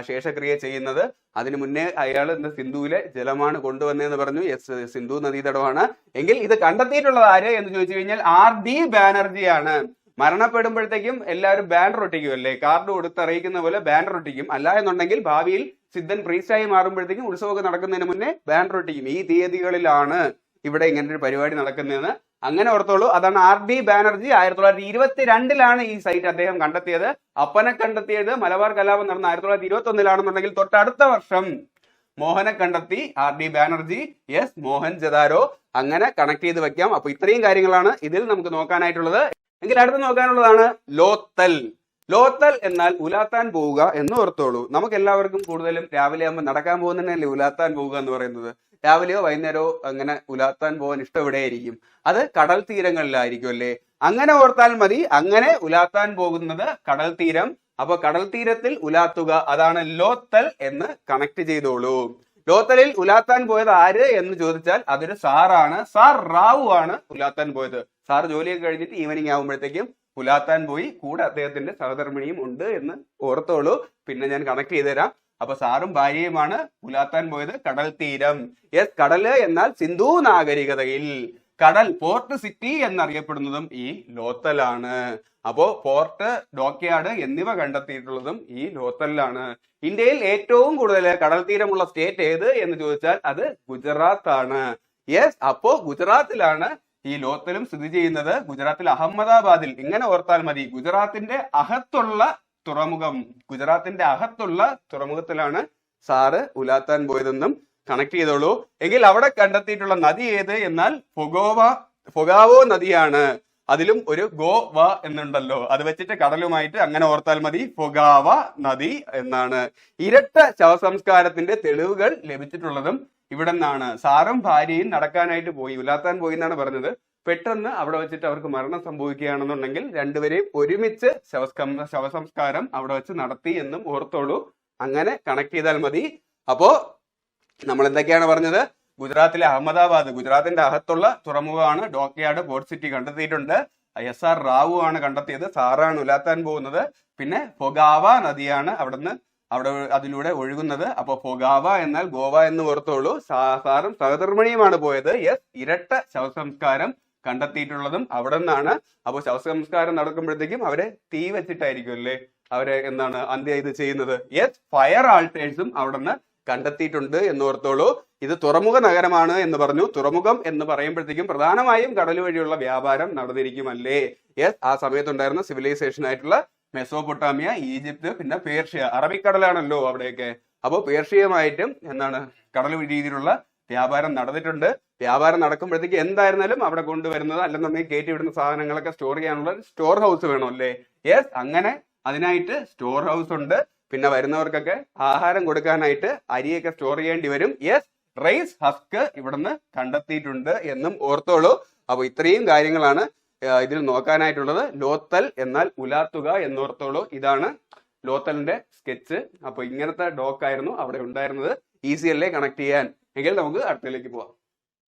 ശേഷക്രിയ ചെയ്യുന്നത്. അതിനു മുന്നേ അയാൾ സിന്ധുവിലെ ജലമാണ് കൊണ്ടുവന്നതെന്ന് പറഞ്ഞു. യെസ്, സിന്ധു നദീതടമാണ്. എങ്കിൽ ഇത് കണ്ടെത്തിയിട്ടുള്ളത് ആര് എന്ന് ചോദിച്ചു കഴിഞ്ഞാൽ RD ബാനർജിയാണ്. മരണപ്പെടുമ്പോഴത്തേക്കും എല്ലാവരും ബാനർ ഒട്ടിക്കുമല്ലേ, കാർഡ് കൊടുത്ത് അറിയിക്കുന്ന പോലെ ബാനർ ഒട്ടിക്കും. അല്ല എന്നുണ്ടെങ്കിൽ ഭാവിയിൽ സിദ്ധൻ പ്രീസ്റ്റായി മാറുമ്പോഴത്തേക്കും ഉത്സവമൊക്കെ നടക്കുന്നതിന് മുന്നേ ബാനർ ഒട്ടിക്കും. ഈ തീയതികളിലാണ് ഇവിടെ ഇങ്ങനെ ഒരു പരിപാടി നടക്കുന്നതെന്ന് അങ്ങനെ ഓർത്തോളൂ. അതാണ് RD ബാനർജി. 1922 ഈ സൈറ്റ് അദ്ദേഹം കണ്ടെത്തിയത്. അപ്പനെ കണ്ടെത്തിയത് മലബാർ കലാപം നടന്ന 1921 തൊട്ടടുത്ത വർഷം മോഹനെ കണ്ടെത്തി RD ബാനർജി. യെസ്, മോഹൻ ജദാരോ. അങ്ങനെ കണക്ട് ചെയ്ത് വെക്കാം. അപ്പൊ ഇത്രയും കാര്യങ്ങളാണ് ഇതിൽ നമുക്ക് നോക്കാനായിട്ടുള്ളത്. എങ്കിൽ അടുത്ത് നോക്കാനുള്ളതാണ് ലോത്തൽ. ലോത്തൽ എന്നാൽ ഉലാത്താൻ പോവുക എന്ന് ഓർത്തോളൂ. നമുക്ക് എല്ലാവർക്കും കൂടുതലും രാവിലെ ആകുമ്പോൾ നടക്കാൻ പോകുന്നതന്നെയല്ലേ ഉലാത്താൻ പോവുക എന്ന് പറയുന്നത്. രാവിലെയോ വൈകുന്നേരമോ അങ്ങനെ ഉലാത്താൻ പോകാൻ ഇഷ്ടം എവിടെയായിരിക്കും? അത് കടൽ തീരങ്ങളിലായിരിക്കും അല്ലേ. അങ്ങനെ ഓർത്താൽ മതി. അങ്ങനെ ഉലാത്താൻ പോകുന്നത് കടൽ തീരം. അപ്പൊ കടൽ തീരത്തിൽ ഉലാത്തുക, അതാണ് ലോത്തൽ എന്ന് കണക്ട് ചെയ്തോളൂ. ലോത്തലിൽ ഉലാത്താൻ പോയത് ആര് എന്ന് ചോദിച്ചാൽ അതൊരു സാറാണ്. സാർ റാവു ആണ് ഉലാത്താൻ പോയത്. സാർ ജോലിയൊക്കെ കഴിഞ്ഞിട്ട് ഈവനിങ് ആകുമ്പോഴത്തേക്കും ഉലാത്താൻ പോയി. കൂടെ അദ്ദേഹത്തിന്റെ സഹധർമ്മിണിയും ഉണ്ട് എന്ന് ഓർത്തോളൂ. പിന്നെ ഞാൻ കണക്ട് ചെയ്തുതരാം. അപ്പൊ സാറും ഭാര്യയുമാണ് ഉലാത്താൻ പോയത് കടൽ തീരം. യെസ്, കടല് എന്നാൽ സിന്ധു നാഗരികതയിൽ കടൽ പോർട്ട് സിറ്റി എന്നറിയപ്പെടുന്നതും ഈ ലോത്തലാണ്. അപ്പോ പോർട്ട്, ഡോക്യാർഡ് എന്നിവ കണ്ടെത്തിയിട്ടുള്ളതും ഈ ലോത്തലിലാണ്. ഇന്ത്യയിൽ ഏറ്റവും കൂടുതൽ കടൽ തീരമുള്ള സ്റ്റേറ്റ് ഏത് എന്ന് ചോദിച്ചാൽ അത് ഗുജറാത്ത് ആണ്. യെസ്, അപ്പോ ഗുജറാത്തിലാണ് ഈ ലോത്തലും സ്ഥിതി ചെയ്യുന്നത്. ഗുജറാത്തിൽ അഹമ്മദാബാദിൽ. ഇങ്ങനെ ഓർത്താൽ മതി. ഗുജറാത്തിന്റെ അകത്തുള്ള തുറമുഖത്തിലാണ് സാറ് ഉലാത്താൻ പോയതെന്നും കണക്ട് ചെയ്തോളൂ. എങ്കിൽ അവിടെ കണ്ടെത്തിയിട്ടുള്ള നദി ഏത് എന്നാൽ ഫൊഗാവോ നദിയാണ്. അതിലും ഒരു ഗോവ എന്നുണ്ടല്ലോ, അത് വെച്ചിട്ട് കടലുമായിട്ട് അങ്ങനെ ഓർത്താൽ മതി. ഫൊഗാവ നദി എന്നാണ്. ഇരട്ട ശവസംസ്കാരത്തിന്റെ തെളിവുകൾ ലഭിച്ചിട്ടുള്ളതും ഇവിടെ നിന്നാണ്. സാറും ഭാര്യയും നടക്കാനായിട്ട് പോയി, ഉലാത്താൻ പോയി എന്നാണ് പറഞ്ഞത്. പെട്ടെന്ന് അവിടെ വെച്ചിട്ട് അവർക്ക് മരണം സംഭവിക്കുകയാണെന്നുണ്ടെങ്കിൽ രണ്ടുപേരെയും ഒരുമിച്ച് ശവസംസ്കാരം അവിടെ വെച്ച് നടത്തി എന്നും ഓർത്തോളൂ. അങ്ങനെ കണക്ട് ചെയ്താൽ മതി. അപ്പോ നമ്മൾ എന്തൊക്കെയാണ് പറഞ്ഞത്? ഗുജറാത്തിലെ അഹമ്മദാബാദ്, ഗുജറാത്തിന്റെ അകത്തുള്ള തുറമുഖമാണ്. ഡോക്യാർഡ്, പോർട്ട് സിറ്റി കണ്ടെത്തിയിട്ടുണ്ട്. SR റാവു ആണ് കണ്ടെത്തിയത്. സാറാണ് ഉലാത്താൻ പോകുന്നത്. പിന്നെ ഫൊഗാവ നദിയാണ് അവിടെ അതിലൂടെ ഒഴുകുന്നത്. അപ്പൊ ഫൊഗാവ എന്നാൽ ഗോവ എന്ന് ഓർത്തോളൂ. സാറും സഹധർമ്മിണിയുമാണ് പോയത്. യെസ്, ഇരട്ട ശവസംസ്കാരം കണ്ടെത്തിയിട്ടുള്ളതും അവിടെ നിന്നാണ്. അപ്പൊ ശവസംസ്കാരം നടക്കുമ്പോഴത്തേക്കും അവരെ തീ വെച്ചിട്ടായിരിക്കും അല്ലേ അവരെ അന്ത്യ ഇത് ചെയ്യുന്നത്. യെസ്, ഫയർ ആൾട്ടേഴ്സും അവിടെ നിന്ന് കണ്ടെത്തിയിട്ടുണ്ട് എന്ന് ഓർത്തോളൂ. ഇത് തുറമുഖ നഗരമാണ് എന്ന് പറഞ്ഞു. തുറമുഖം എന്ന് പറയുമ്പോഴത്തേക്കും പ്രധാനമായും കടൽ വഴിയുള്ള വ്യാപാരം നടന്നിരിക്കുമല്ലേ. യെസ്, ആ സമയത്തുണ്ടായിരുന്ന സിവിലൈസേഷൻ ആയിട്ടുള്ള മെസോപ്പൊട്ടാമിയ, ഈജിപ്ത്, പിന്നെ പേർഷ്യ, അറബിക്കടലാണല്ലോ അവിടെയൊക്കെ. അപ്പോൾ പേർഷ്യയുമായിട്ടും കടൽ രീതിയിലുള്ള വ്യാപാരം നടന്നിട്ടുണ്ട്. വ്യാപാരം നടക്കുമ്പോഴത്തേക്ക് എന്തായിരുന്നാലും അവിടെ കൊണ്ടുവരുന്നത് അല്ലെന്നുണ്ടെങ്കിൽ കയറ്റി വിടുന്ന സാധനങ്ങളൊക്കെ സ്റ്റോർ ചെയ്യാനുള്ള സ്റ്റോർ ഹൗസ് വേണം അല്ലേ. യെസ്, അങ്ങനെ അതിനായിട്ട് സ്റ്റോർ ഹൗസ് ഉണ്ട്. പിന്നെ വരുന്നവർക്കൊക്കെ ആഹാരം കൊടുക്കാനായിട്ട് അരിയൊക്കെ സ്റ്റോർ ചെയ്യേണ്ടി വരും. യെസ്, റൈസ് ഹസ്ക് ഇവിടുന്ന് കണ്ടെത്തിയിട്ടുണ്ട് എന്നും ഓർത്തോളൂ. അപ്പൊ ഇത്രയും കാര്യങ്ങളാണ് ഇതിൽ നോക്കാനായിട്ടുള്ളത്. ലോത്തൽ എന്നാൽ ഉലാത്തുക എന്നോർത്തോളൂ. ഇതാണ് ലോത്തലിന്റെ സ്കെച്ച്. അപ്പൊ ഇങ്ങനത്തെ ഡോക്കായിരുന്നു അവിടെ ഉണ്ടായിരുന്നത്. ഈസി അല്ലേ കണക്ട് ചെയ്യാൻ. എങ്കിൽ നമുക്ക് അടുത്തതിലേക്ക് പോവാം.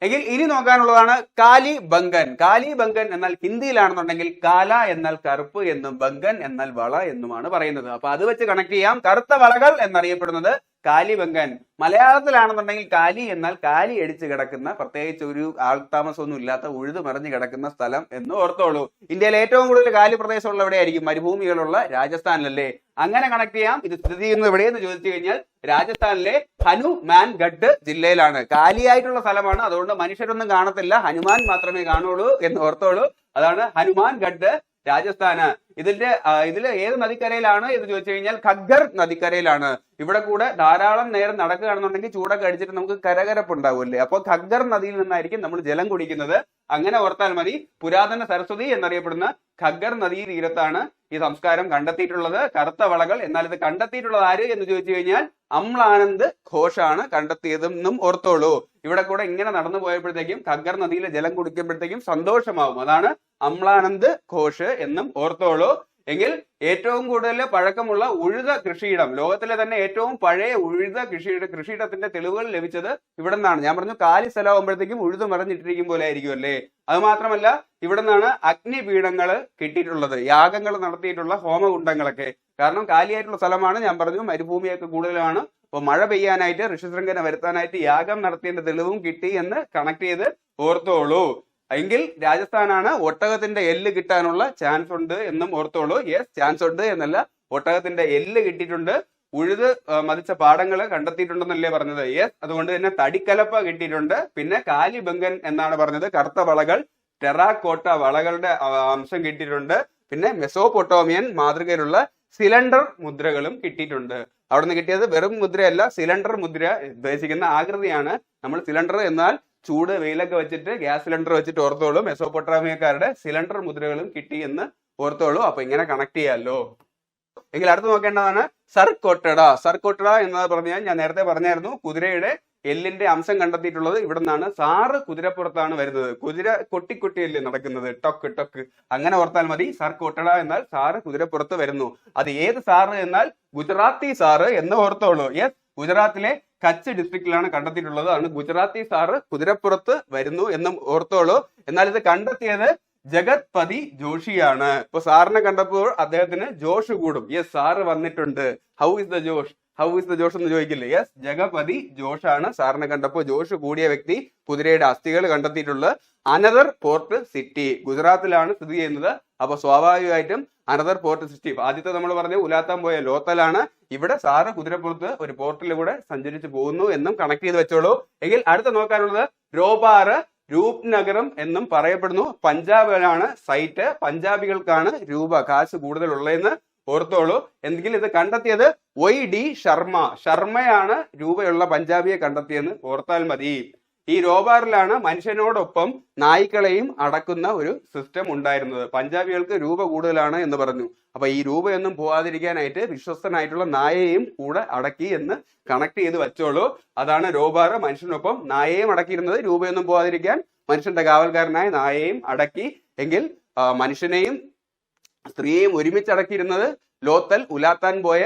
എങ്കിൽ ഇനി നോക്കാനുള്ളതാണ് കാലി ബംഗൻ. കാലി ബംഗൻ എന്നാൽ ഹിന്ദിയിലാണെന്നുണ്ടെങ്കിൽ കാല എന്നാൽ കറുപ്പ് എന്നും ബംഗൻ എന്നാൽ വള എന്നുമാണ് പറയുന്നത്. അപ്പൊ അത് വെച്ച് കണക്ട് ചെയ്യാം. കറുത്ത വളകൾ എന്നറിയപ്പെടുന്നത് കാലി ബംഗൻ. മലയാളത്തിലാണെന്നുണ്ടെങ്കിൽ കാലി എന്നാൽ കാലി അടിച്ച് കിടക്കുന്ന, പ്രത്യേകിച്ച് ഒരു ആൾത്താമസമൊന്നും ഇല്ലാത്ത ഉഴുതു മറിഞ്ഞു കിടക്കുന്ന സ്ഥലം എന്ന് ഓർത്തോളൂ. ഇന്ത്യയിൽ ഏറ്റവും കൂടുതൽ കാലി പ്രദേശമുള്ള എവിടെയായിരിക്കും? മരുഭൂമികളുള്ള രാജസ്ഥാനിലല്ലേ. അങ്ങനെ കണക്ട് ചെയ്യാം. ഇത് സ്ഥിതി ചെയ്യുന്നത് എവിടെയെന്ന് ചോദിച്ചു കഴിഞ്ഞാൽ രാജസ്ഥാനിലെ ഹനുമാൻഗഡ് ജില്ലയിലാണ്. കാലിയായിട്ടുള്ള സ്ഥലമാണ്. അതുകൊണ്ട് മനുഷ്യരൊന്നും കാണത്തില്ല, ഹനുമാൻ മാത്രമേ കാണുള്ളൂ എന്ന് ഓർത്തോളൂ. അതാണ് ഹനുമാൻഗഡ്. രാജസ്ഥാന്. ഇതില് ഏത് നദിക്കരയിലാണ് എന്ന് ചോദിച്ചു കഴിഞ്ഞാൽ ഖഗ്ഗർ നദിക്കരയിലാണ്. ഇവിടെ കൂടെ ധാരാളം നേരം നടക്കുകയാണെന്നുണ്ടെങ്കിൽ ചൂടൊക്കെ അടിച്ചിട്ട് നമുക്ക് കരകരപ്പ് ഉണ്ടാവുമല്ലേ. അപ്പൊ ഖഗ്ഗർ നദിയിൽ നിന്നായിരിക്കും നമ്മൾ ജലം കുടിക്കുന്നത്. അങ്ങനെ ഓർത്താൽ മതി. പുരാതന സരസ്വതി എന്നറിയപ്പെടുന്ന ഖഗ്ഗർ നദീ തീരത്താണ് ഈ സംസ്കാരം കണ്ടെത്തിയിട്ടുള്ളത്. കറുത്ത വളകൾ. എന്നാൽ ഇത് കണ്ടെത്തിയിട്ടുള്ളത് ആര് എന്ന് ചോദിച്ചു കഴിഞ്ഞാൽ അമ്ലാനന്ദ് ഘോഷാണ് കണ്ടെത്തിയതെന്നും ഓർത്തോളൂ. ഇവിടെ കൂടെ ഇങ്ങനെ നടന്നു പോയപ്പോഴത്തേക്കും ഖഗ്ഗർ നദിയിലെ ജലം കുടിക്കുമ്പോഴത്തേക്കും സന്തോഷമാവും. അതാണ് അമ്ലാനന്ദ് ഘോഷ് എന്നും ഓർത്തോളൂ. എങ്കിൽ ഏറ്റവും കൂടുതൽ പഴക്കമുള്ള ഉഴുത കൃഷിയിടം, ലോകത്തിലെ തന്നെ ഏറ്റവും പഴയ ഉഴുത കൃഷിയിടത്തിന്റെ തെളിവുകൾ ലഭിച്ചത് ഇവിടെ നിന്നാണ്. ഞാൻ പറഞ്ഞു കാലി സ്ഥലമാകുമ്പോഴത്തേക്കും ഉഴുത് മറിഞ്ഞിട്ടിരിക്കും പോലെ ആയിരിക്കും അല്ലേ. അത് മാത്രമല്ല ഇവിടെ നിന്നാണ് അഗ്നിപീഠങ്ങൾ കിട്ടിയിട്ടുള്ളത്, യാഗങ്ങൾ നടത്തിയിട്ടുള്ള ഹോമകുണ്ടങ്ങളൊക്കെ. കാരണം കാലിയായിട്ടുള്ള സ്ഥലമാണ്. ഞാൻ പറഞ്ഞു മരുഭൂമിയൊക്കെ കൂടുതലാണ്. അപ്പൊ മഴ പെയ്യാനായിട്ട് ഋഷിശൃംഖനെ വരുത്താനായിട്ട് യാഗം നടത്തിയതിന്റെ തെളിവും കിട്ടി എന്ന് കണക്ട് ചെയ്ത് ഓർത്തോളൂ. എങ്കിൽ രാജസ്ഥാനാണ്. ഒട്ടകത്തിന്റെ എല്ല് കിട്ടാനുള്ള ചാൻസ് ഉണ്ട് എന്നും ഓർത്തോളൂ. യെസ്, ചാൻസ് ഉണ്ട് എന്നല്ല, ഒട്ടകത്തിന്റെ എല്ല് കിട്ടിയിട്ടുണ്ട്. ഉഴുത് മതിച്ച പാടങ്ങൾ കണ്ടെത്തിയിട്ടുണ്ടെന്നല്ലേ പറഞ്ഞത്. യെസ്, അതുകൊണ്ട് തന്നെ തടിക്കലപ്പ കിട്ടിയിട്ടുണ്ട്. പിന്നെ കാലിബംഗൻ എന്നാണ് പറഞ്ഞത്. കറുത്ത വളകൾ, ടെറാക്കോട്ട വളകളുടെ അംശം കിട്ടിയിട്ടുണ്ട്. പിന്നെ മെസോപ്പൊട്ടോമിയൻ മാതൃകയിലുള്ള സിലിണ്ടർ മുദ്രകളും കിട്ടിയിട്ടുണ്ട്. അവിടെ നിന്ന് കിട്ടിയത് വെറും മുദ്രയല്ല, സിലിണ്ടർ മുദ്ര ഉദ്ദേശിക്കുന്ന ആകൃതിയാണ്. നമ്മൾ സിലിണ്ടർ എന്നാൽ ചൂട് വെയിലൊക്കെ വെച്ചിട്ട് ഗ്യാസ് സിലിണ്ടർ വെച്ചിട്ട് ഓർത്തോളൂ. മെസോപ്പൊട്ടാമിയക്കാരുടെ സിലിണ്ടർ മുദ്രകളും കിട്ടി എന്ന് ഓർത്തോളൂ. അപ്പൊ ഇങ്ങനെ കണക്ട് ചെയ്യാമല്ലോ. എങ്കിൽ അടുത്ത് നോക്കേണ്ടതാണ് സർക്കോട്ടഡ. സർക്കോട്ടഡ എന്ന് പറഞ്ഞാൽ ഞാൻ നേരത്തെ പറഞ്ഞായിരുന്നു, കുതിരയുടെ എല്ലിന്റെ അംശം കണ്ടെത്തിയിട്ടുള്ളത് ഇവിടെ നിന്നാണ്. സാറ് കുതിരപ്പുറത്താണ് വരുന്നത്. കുതിര കൊട്ടിക്കൊട്ടിയല്ലേ നടക്കുന്നത്, ടൊക്ക് ടൊക്ക്. അങ്ങനെ ഓർത്താൽ മതി. സർക്കോട്ടഡ എന്നാൽ സാറ് കുതിരപ്പുറത്ത് വരുന്നു. അത് ഏത് സാറ് എന്നാൽ ഗുജറാത്തി സാറ് എന്ന് ഓർത്തോളൂ. യെസ്, ഗുജറാത്തിലെ കച്ച് ഡിസ്ട്രിക്റ്റിലാണ് കണ്ടെത്തിയിട്ടുള്ളത്. ആണ് ഗുജറാത്തി സാറ് കുതിരപ്പുറത്ത് വരുന്നു എന്നും ഓർത്തോളൂ. എന്നാൽ ഇത് കണ്ടെത്തിയത് ജഗത്പതി ജോഷിയാണ്. ഇപ്പൊ സാറിനെ കണ്ടപ്പോൾ അദ്ദേഹത്തിന് ജോഷ് കൂടും. യെസ്, സാറ് വന്നിട്ടുണ്ട്. How is the Josh, how is the Josh എന്ന് ചോദിക്കില്ലേ. യെസ്, ജഗപതി ജോഷാണ് സാറിനെ കണ്ടപ്പോൾ ജോഷ് കൂടിയ വ്യക്തി. കുതിരയുടെ അസ്ഥികൾ കണ്ടെത്തിയിട്ടുള്ളത് അനദർ പോർട്ട് സിറ്റി, ഗുജറാത്തിലാണ് സ്ഥിതി ചെയ്യുന്നത്. അപ്പൊ സ്വാഭാവികമായിട്ടും അനദർ പോർട്ട് സിറ്റി, ആദ്യത്തെ നമ്മൾ പറഞ്ഞ ഉലാത്താൻ പോയ ലോത്തലാണ്. ഇവിടെ സാറ് കുതിരപ്പുറത്ത് ഒരു പോർട്ടിലൂടെ സഞ്ചരിച്ചു പോകുന്നു എന്നും കണക്ട് ചെയ്ത് വെച്ചോളൂ. എങ്കിൽ അടുത്ത നോക്കാനുള്ളത് രോപാറ് രൂപ്നഗരം എന്നും പറയപ്പെടുന്നു. പഞ്ചാബിലാണ് സൈറ്റ്. പഞ്ചാബികൾക്കാണ് രൂപ, കാശ് കൂടുതലുള്ളതെന്ന് ഓർത്തോളൂ. എന്തെങ്കിലും ഇത് കണ്ടെത്തിയത് YD ശർമ്മ. ശർമ്മയാണ് രൂപയുള്ള പഞ്ചാബിയെ കണ്ടെത്തിയെന്ന് ഓർത്താൽ മതി. ഈ രോബാറിലാണ് മനുഷ്യനോടൊപ്പം നായ്ക്കളെയും അടക്കുന്ന ഒരു സിസ്റ്റം ഉണ്ടായിരുന്നത്. പഞ്ചാബികൾക്ക് രൂപ കൂടുതലാണ് എന്ന് പറഞ്ഞു. അപ്പൊ ഈ രൂപയൊന്നും പോവാതിരിക്കാനായിട്ട് വിശ്വസ്തനായിട്ടുള്ള നായയെയും കൂടെ അടക്കി എന്ന് കണക്ട് ചെയ്ത് വെച്ചോളൂ. അതാണ് രോബാറ്. മനുഷ്യനൊപ്പം നായയെയും അടക്കിയിരുന്നത്. രൂപയൊന്നും പോവാതിരിക്കാൻ മനുഷ്യന്റെ കാവൽക്കാരനായ നായയെയും അടക്കി. എങ്കിൽ മനുഷ്യനെയും സ്ത്രീയെയും ഒരുമിച്ചടക്കിയിരുന്നത് ലോത്തൽ. ഉലാത്താൻ പോയ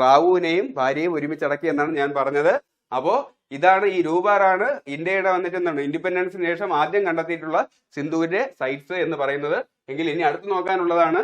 റാവുവിനെയും ഭാര്യയും ഒരുമിച്ചടക്കി എന്നാണ് ഞാൻ പറഞ്ഞത്. അപ്പോ ഇതാണ് ഈ രൂപാറാണ് ഇന്ത്യയുടെ വന്നിട്ട് എന്താണ് ഇൻഡിപെൻഡൻസിന് ശേഷം ആദ്യം കണ്ടെത്തിയിട്ടുള്ള സിന്ധുവിന്റെ സൈറ്റ്സ് എന്ന് പറയുന്നത്. എങ്കിൽ ഇനി അടുത്ത് നോക്കാനുള്ളതാണ്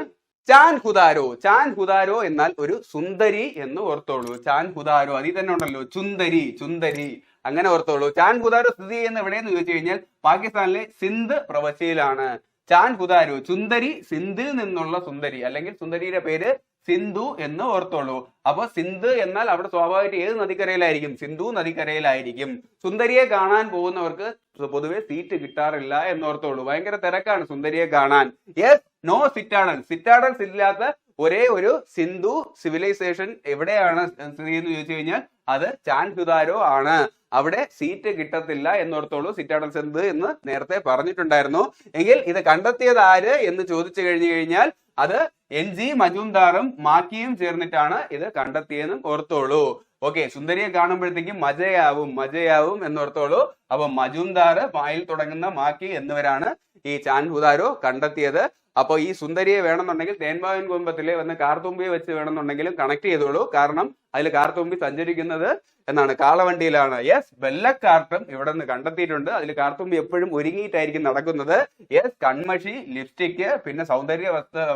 ചാൻ ഹുദാരോ. ചാൻ ഹുദാരോ എന്നാൽ ഒരു സുന്ദരി എന്ന് ഓർത്തോളൂ. ചാൻ ഹുദാരോ അതിൽ തന്നെ ഉണ്ടല്ലോ, ചുന്ദരി, ചുന്ദരി, അങ്ങനെ ഓർത്തോളൂ. ചാൻ ഹുദാരോ സ്ഥിതി ചെയ്യുന്ന എവിടെയെന്ന് ചോദിച്ചു കഴിഞ്ഞാൽ പാകിസ്ഥാനിലെ സിന്ധ് പ്രവിശ്യയിലാണ്. ചാൻ ഹുദാരോ, ചുന്ദരി, സിന്ധിൽ നിന്നുള്ള സുന്ദരി, അല്ലെങ്കിൽ സുന്ദരിയുടെ പേര് സിന്ധു എന്ന് ഓർത്തോളൂ. അപ്പൊ സിന്ധ് എന്നാൽ അവിടെ സ്വാഭാവികമായിട്ട് ഏത് നദിക്കരയിലായിരിക്കും? സിന്ധു നദിക്കരയിലായിരിക്കും. സുന്ദരിയെ കാണാൻ പോകുന്നവർക്ക് പൊതുവെ സീറ്റ് കിട്ടാറില്ല എന്നോർത്തോളൂ. ഭയങ്കര തിരക്കാണ് സുന്ദരിയെ കാണാൻ. Yes, no സിറ്റാഡൽസ്. സിറ്റാഡൽസ് ഇല്ലാത്ത ഒരേ ഒരു സിന്ധു സിവിലൈസേഷൻ എവിടെയാണ് സ്ഥിതി എന്ന് ചോദിച്ചു കഴിഞ്ഞാൽ അത് ചാൻ ഹുദാരോ ആണ്. അവിടെ സീറ്റ് കിട്ടത്തില്ല എന്നോർത്തോളൂ. സിറ്റാഡൽസ് എന്ത് എന്ന് നേരത്തെ പറഞ്ഞിട്ടുണ്ടായിരുന്നു. എങ്കിൽ ഇത് കണ്ടെത്തിയത് ആര് എന്ന് ചോദിച്ചു കഴിഞ്ഞാൽ അത് NG മജുംദാറും മാക്കിയും ചേർന്നിട്ടാണ് ഇത് കണ്ടെത്തിയെന്നും ഓർത്തോളൂ. ഓക്കെ, സുന്ദരിയെ കാണുമ്പോഴത്തേക്കും മജയാവും, മജയാവും എന്നോർത്തോളൂ. അപ്പൊ മജുംദാർ, മായിൽ തുടങ്ങുന്ന മാക്കി എന്നിവരാണ് ഈ ചാൻ ഹുദാരോ കണ്ടെത്തിയത്. അപ്പൊ ഈ സുന്ദരിയെ വേണമെന്നുണ്ടെങ്കിൽ തേൻപാവൻ കുടുംബത്തിലെ വന്ന് കാർത്തുമ്പിയെ വെച്ച് വേണമെന്നുണ്ടെങ്കിലും കണക്ട് ചെയ്തോളൂ. കാരണം അതിൽ കാർത്തുമ്പി സഞ്ചരിക്കുന്നത് എന്നാണ് കാളവണ്ടിയിലാണ്. യെസ്, വെള്ളക്കാർട്ടും ഇവിടെ നിന്ന് കണ്ടെത്തിയിട്ടുണ്ട്. അതിൽ കാർത്തുമ്പി എപ്പോഴും ഒരുങ്ങിയിട്ടായിരിക്കും നടക്കുന്നത്. യെസ്, കൺമഷി, ലിപ്സ്റ്റിക്ക്, പിന്നെ സൗന്ദര്യ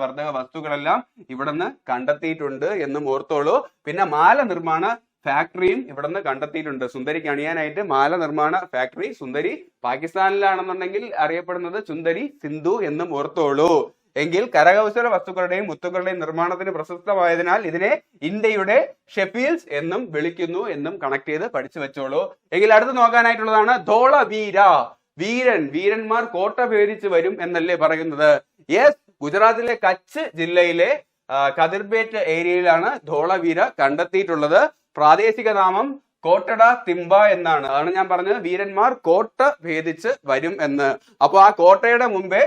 വർദ്ധക വസ്തുക്കളെല്ലാം ഇവിടെ നിന്ന് കണ്ടെത്തിയിട്ടുണ്ട് എന്നും ഓർത്തോളൂ. പിന്നെ മാല നിർമ്മാണ ഫാക്ടറിയും ഇവിടെ നിന്ന് കണ്ടെത്തിയിട്ടുണ്ട്. സുന്ദരിക്ക് അണിയാനായിട്ട് മാല നിർമ്മാണ ഫാക്ടറി. സുന്ദരി പാകിസ്ഥാനിലാണെന്നുണ്ടെങ്കിൽ അറിയപ്പെടുന്നത് സുന്ദരി സിന്ധു എന്നും ഓർത്തോളൂ. എങ്കിൽ കരകൗശല വസ്തുക്കളുടെയും മുത്തുക്കളുടെയും നിർമ്മാണത്തിന് പ്രശസ്തമായതിനാൽ ഇതിനെ ഇന്ത്യയുടെ ഷെഫീൽസ് എന്നും വിളിക്കുന്നു എന്നും കണക്ട് ചെയ്ത് പഠിച്ചു വെച്ചോളൂ. എങ്കിൽ അടുത്ത് നോക്കാനായിട്ടുള്ളതാണ് ധോളവീര. വീരൻ, വീരന്മാർ കോട്ട ഭേദിച്ച് വരും എന്നല്ലേ പറയുന്നത്. യെസ്, ഗുജറാത്തിലെ കച്ച് ജില്ലയിലെ കതിർബേറ്റ് ഏരിയയിലാണ് ധോളവീര കണ്ടെത്തിയിട്ടുള്ളത്. പ്രാദേശിക നാമം കോട്ടട തിമ്പ എന്നാണ്. അതാണ് ഞാൻ പറഞ്ഞത്, വീരന്മാർ കോട്ട ഭേദിച്ച് വരും എന്ന്. അപ്പൊ ആ കോട്ടയുടെ മുമ്പേ